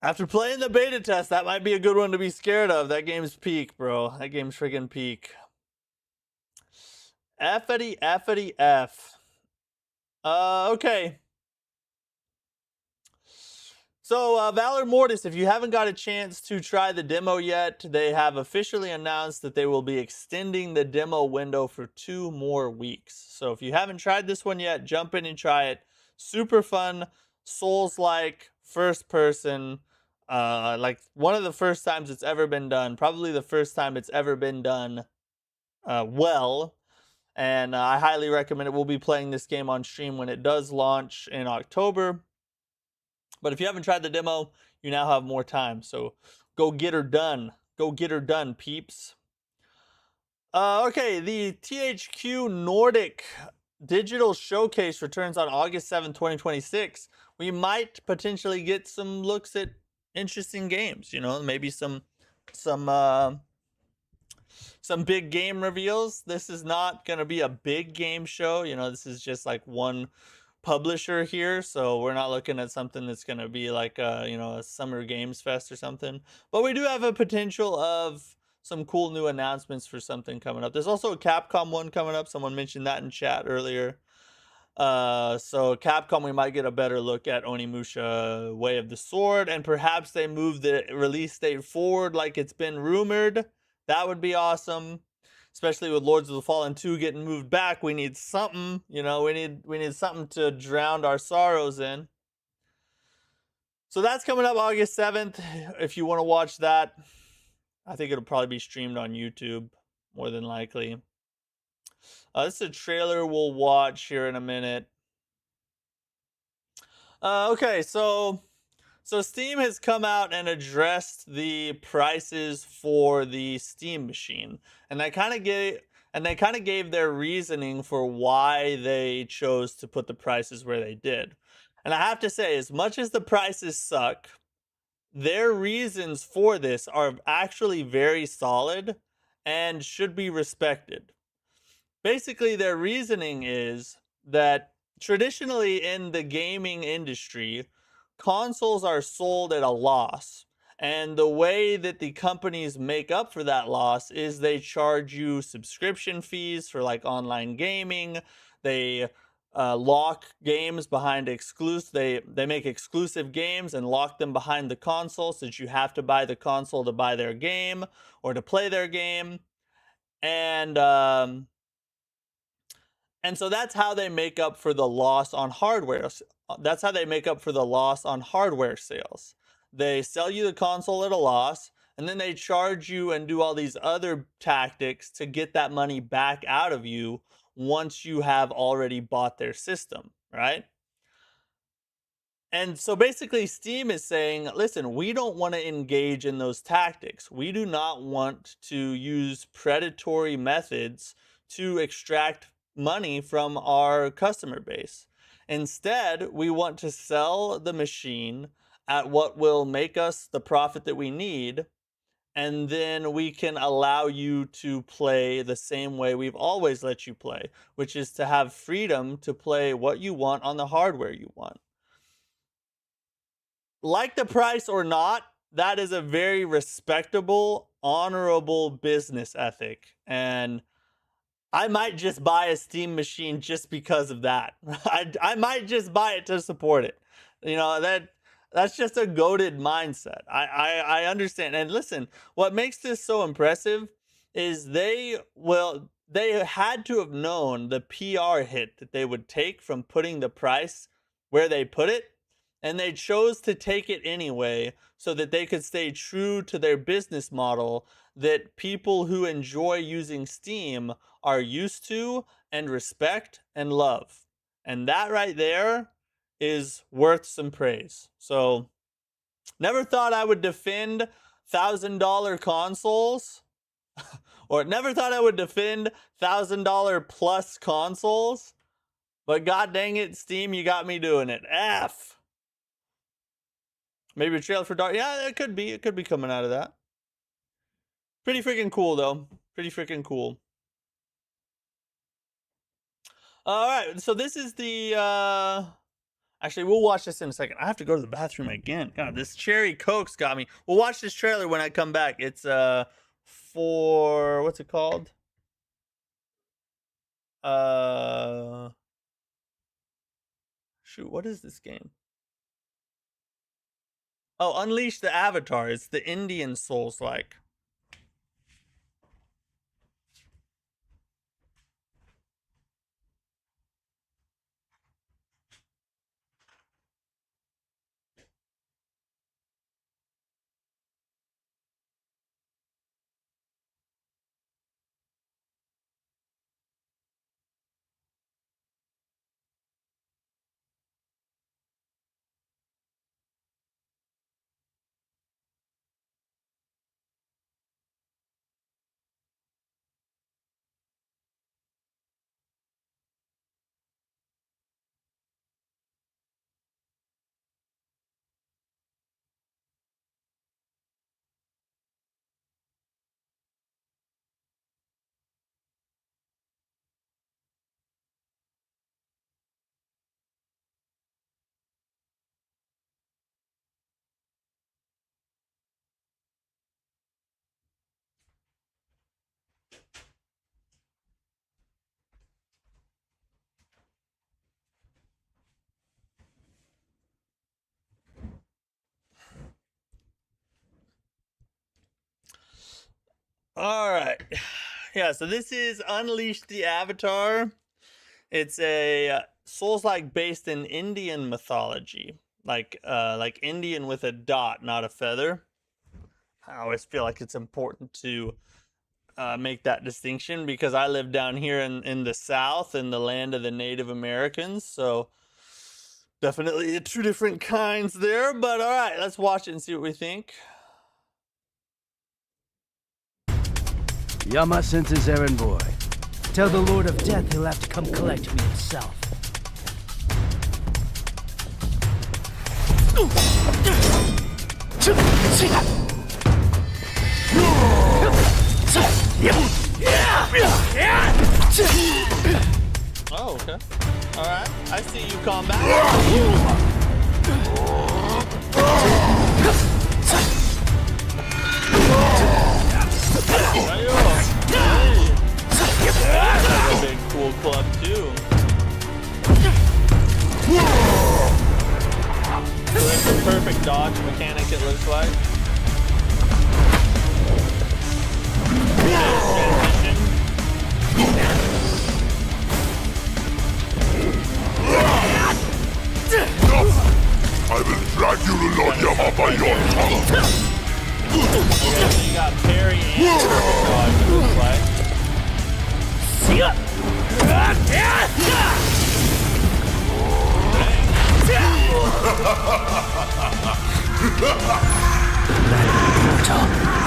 after playing the beta test, that might be a good one to be scared of. That game's peak, bro. That game's freaking peak. Effity, effity, F. Okay. So, Valor Mortis, if you haven't got a chance to try the demo yet, they have officially announced that they will be extending the demo window for 2 more weeks. So if you haven't tried this one yet, jump in and try it. Super fun, Souls-like, first person, like one of the first times it's ever been done. Probably the first time it's ever been done well. And I highly recommend it. We'll be playing this game on stream when it does launch in October. But if you haven't tried the demo, you now have more time. So go get her done. Go get her done, peeps. Okay, the THQ Nordic Digital Showcase returns on August 7th, 2026. We might potentially get some looks at interesting games. You know, maybe some big game reveals. This is not going to be a big game show. You know, this is just like one publisher here, so we're not looking at something that's going to be like a, you know, a Summer Games Fest or something. But we do have a potential of some cool new announcements for something coming up. There's also a Capcom one coming up. Someone mentioned that in chat earlier. So Capcom, we might get a better look at Onimusha Way of the Sword, and perhaps they move the release date forward like it's been rumored. That would be awesome. Especially with Lords of the Fallen 2 getting moved back, we need something, you know, we need something to drown our sorrows in. So that's coming up August 7th. If you want to watch that, I think it'll probably be streamed on YouTube, more than likely. This is a trailer we'll watch here in a minute. Okay, so Steam has come out and addressed the prices for the Steam machine, and they kind of gave their reasoning for why they chose to put the prices where they did. And I have to say, as much as the prices suck, their reasons for this are actually very solid and should be respected. Basically, their reasoning is that traditionally in the gaming industry, consoles are sold at a loss. And the way that the companies make up for that loss is they charge you subscription fees for like online gaming. They lock games behind exclusive. They make exclusive games and lock them behind the console, so that you have to buy the console to buy their game or to play their game. And so that's how they make up for the loss on hardware. That's how they make up for the loss on hardware sales. They sell you the console at a loss, and then they charge you and do all these other tactics to get that money back out of you once you have already bought their system, right? And so basically, Steam is saying, listen, we don't want to engage in those tactics. We do not want to use predatory methods to extract money from our customer base. Instead, we want to sell the machine at what will make us the profit that we need, and then we can allow you to play the same way we've always let you play, which is to have freedom to play what you want on the hardware you want. Like the price or not, that is a very respectable, honorable business ethic. And I might just buy a Steam machine just because of that. I might just buy it to support it. You know, that's just a goated mindset. I understand. And listen, what makes this so impressive is they had to have known the PR hit that they would take from putting the price where they put it. and they chose to take it anyway so that they could stay true to their business model that people who enjoy using Steam are used to and respect and love. And that right there is worth some praise. So, never thought I would defend $1,000 consoles, or never thought I would defend $1,000 plus consoles, but god dang it, Steam, you got me doing it. F. Maybe a trailer for Dark. Yeah, it could be. It could be coming out of that. Pretty freaking cool, though. Pretty freaking cool. All right, so this is the. Actually, we'll watch this in a second. I have to go to the bathroom again. God, this cherry Coke's got me. We'll watch this trailer when I come back. It's for what's it called? Shoot, what is this game? Oh, Unleash the Avatar. It's the Indian Souls-like. All right. Yeah, so this is Unleash the Avatar. It's a Souls-like based in Indian mythology. Like Indian with a dot, not a feather. I always feel like it's important to make that distinction because I live down here in the South, in the land of the Native Americans. So definitely two different kinds there. But all right, let's watch it and see what we think. Yama sent his errand boy. Tell the Lord of Death he'll have to come collect me himself. Oh, okay. Alright, I see you, combat. That's a big cool club too. So that's the perfect dodge mechanic it looks like. Transition. I will drag you to Lord Yama by your tongue. Yeah, so you got parry and perfect dodge it looks like.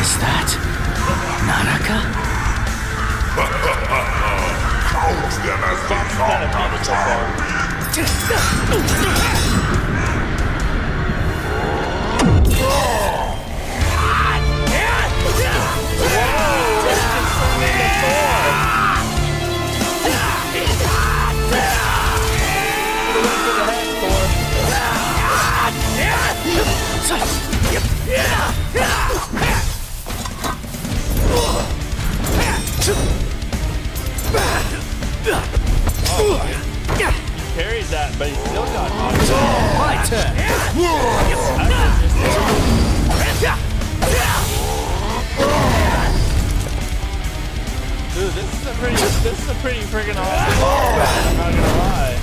Is that Naraka? Count them as they come, Avatar. Parried that, but he still got knocked. My turn. Dude, this is a pretty friggin' awesome. I'm not gonna lie.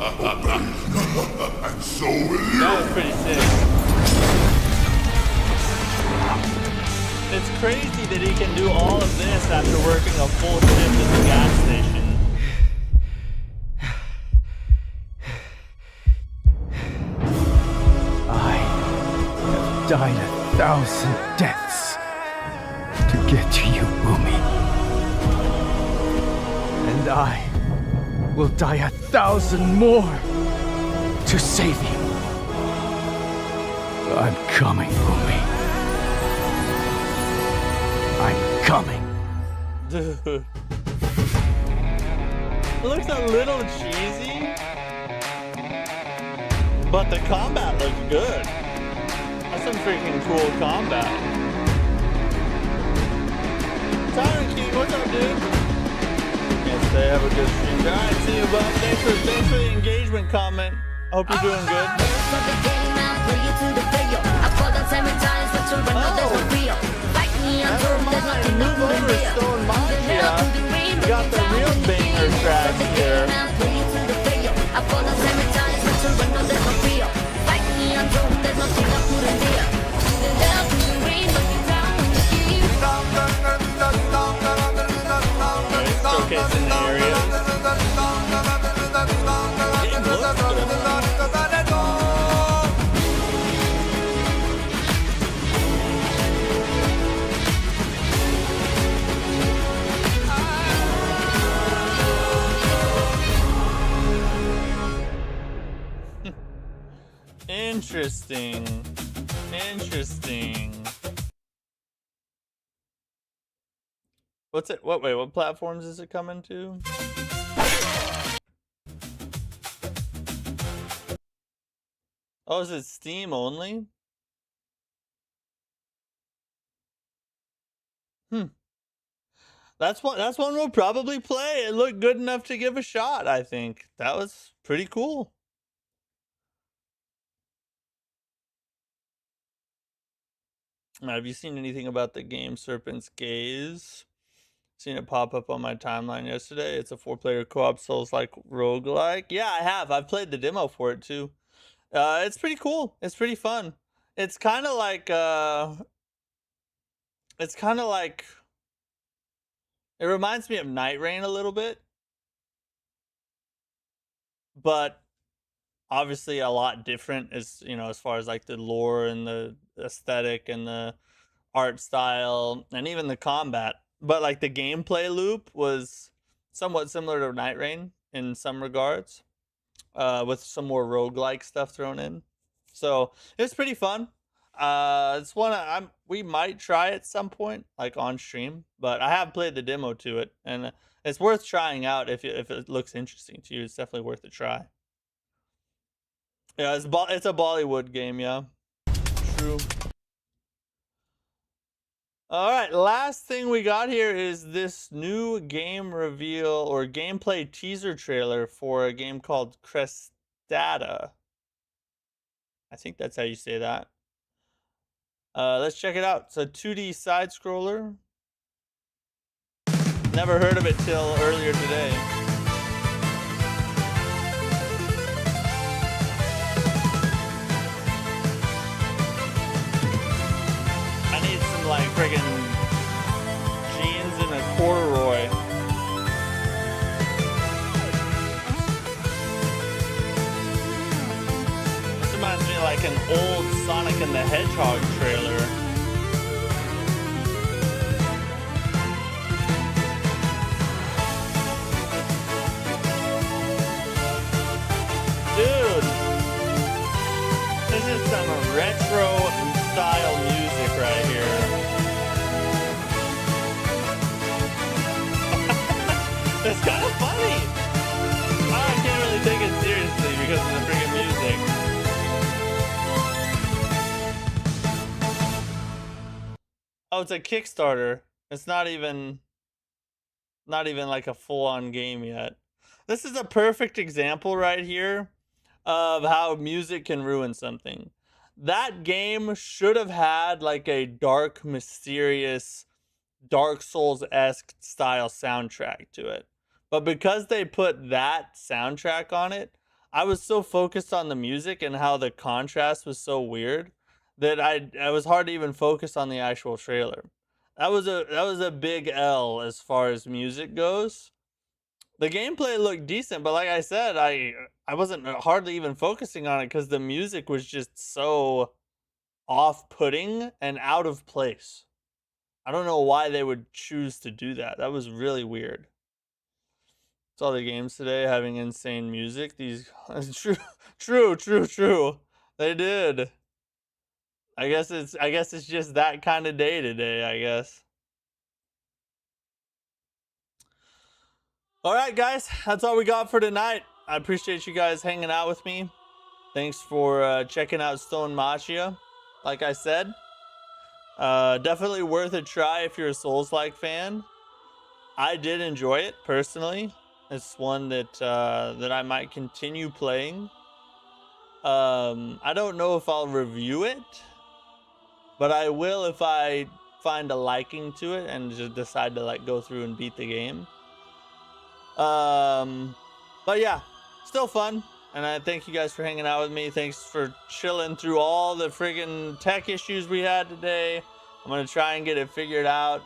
And so will you. That was pretty sick. It's crazy that he can do all of this after working a full shift at the gas station. I have died 1,000 deaths to get to you, Boomy. And I will die 1,000 more to save you. I'm coming, Boomy. I'm coming. Dude. It looks a little cheesy, but the combat looks good. That's some freaking cool combat. Tyrant King, what's up, dude? Yes, they have a good stream. Alright, see you, bud. Thanks for the engagement comment. Hope you're doing good. Never mind, move over to Stonemachia. We got the real banger tracks here. Showcasing the area. Game looks good. Interesting. Interesting. What's it? Wait, what platforms is it coming to? Oh, is it Steam only? That's one we'll probably play. It looked good enough to give a shot, I think. That was pretty cool. Have you seen anything about the game Serpent's Gaze? Seen it pop up on my timeline yesterday. It's a 4-player co-op Souls-like roguelike. Yeah, I have. I've played the demo for it too. It's pretty cool. It's pretty fun. It's kind of like it reminds me of Night Rain a little bit, but obviously a lot different, as you know, as far as like the lore and the aesthetic and the art style and even the combat. But like the gameplay loop was somewhat similar to Night Rain in some regards, with some more roguelike stuff thrown in. So it's pretty fun. It's one we might try at some point, like on stream. But I have played the demo to it, and it's worth trying out if it looks interesting to you. It's definitely worth a try. Yeah, it's a Bollywood game, yeah. True. All right, last thing we got here is this new game reveal or gameplay teaser trailer for a game called Crestata. I think that's how you say that. Let's check it out. It's a 2D side scroller. Never heard of it till earlier today. I need some like friggin' jeans and a corduroy. This reminds me of like an old Sonic and the Hedgehog trailer. Dude, this is some retro style music right here. It's kind of funny. I can't really take it seriously because of the freaking music. Oh, it's a Kickstarter. It's not even like a full-on game yet. This is a perfect example right here of how music can ruin something. That game should have had like a dark, mysterious, Dark Souls-esque style soundtrack to it. But because they put that soundtrack on it, I was so focused on the music and how the contrast was so weird that I was hard to even focus on the actual trailer. That was a big L as far as music goes. The gameplay looked decent, but like I said, I wasn't hardly even focusing on it because the music was just so off-putting and out of place. I don't know why they would choose to do that. That was really weird. Saw the games today having insane music. These true. They did. I guess it's just that kind of day today, I guess. All right, guys, that's all we got for tonight. I appreciate you guys hanging out with me. Thanks for checking out Stonemachia. Like I said, definitely worth a try if you're a Souls-like fan. I did enjoy it personally. It's one that that I might continue playing. I don't know if I'll review it, but I will if I find a liking to it and just decide to like go through and beat the game. But yeah, still fun. And I thank you guys for hanging out with me. Thanks for chilling through all the friggin' tech issues we had today. I'm gonna try and get it figured out,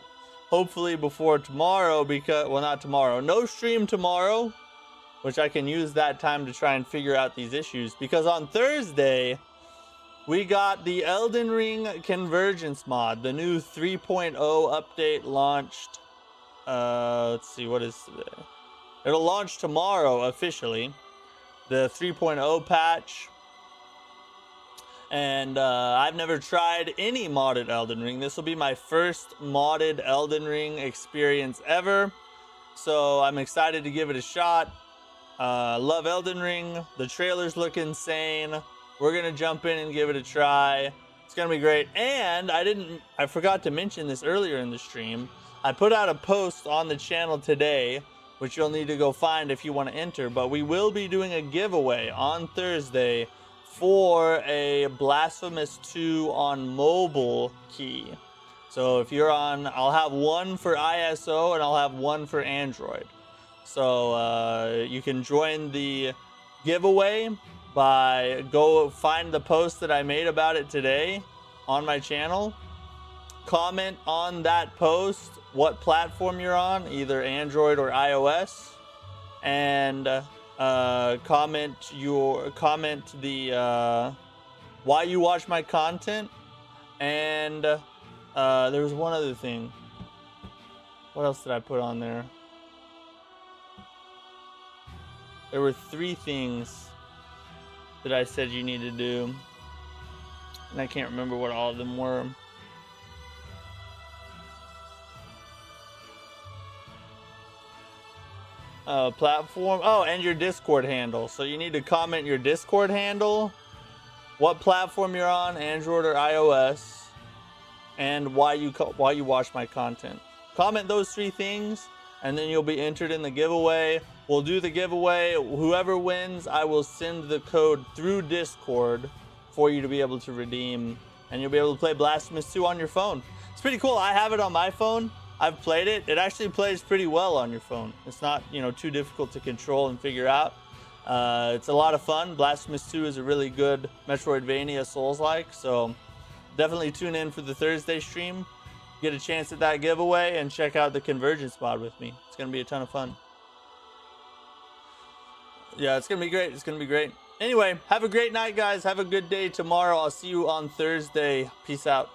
hopefully before tomorrow, because, well, not tomorrow, no stream tomorrow, which I can use that time to try and figure out these issues, because on Thursday we got the Elden Ring Convergence mod, the new 3.0 update launched. Let's see, what is today? It'll launch tomorrow officially, the 3.0 patch. And I've never tried any modded Elden Ring. This will be my first modded Elden Ring experience ever, so I'm excited to give it a shot. Love Elden Ring. The trailers look insane. We're gonna jump in and give it a try. It's gonna be great. And I forgot to mention this earlier in the stream. I put out a post on the channel today, which you'll need to go find if you want to enter, but we will be doing a giveaway on Thursday for a Blasphemous 2 on mobile key. So if you're on, I'll have one for ISO and I'll have one for Android. So you can join the giveaway by go find the post that I made about it today on my channel. Comment on that post what platform you're on, either Android or iOS, and comment the why you watch my content. And there was one other thing. What else did I put on there? There were 3 things that I said you need to do, and I can't remember what all of them were. Platform. Oh, and your Discord handle. So you need to comment your Discord handle, what platform you're on, Android or iOS, and why you watch my content. Comment those 3 things, and then you'll be entered in the giveaway. We'll do the giveaway. Whoever wins, I will send the code through Discord for you to be able to redeem, and you'll be able to play Blasphemous 2 on your phone. It's pretty cool. I have it on my phone. I've played it. It actually plays pretty well on your phone. It's not, too difficult to control and figure out. It's a lot of fun. Blasphemous 2 is a really good Metroidvania Souls-like, so definitely tune in for the Thursday stream. Get a chance at that giveaway and check out the Convergence mod with me. It's going to be a ton of fun. Yeah, it's going to be great. It's going to be great. Anyway, have a great night, guys. Have a good day tomorrow. I'll see you on Thursday. Peace out.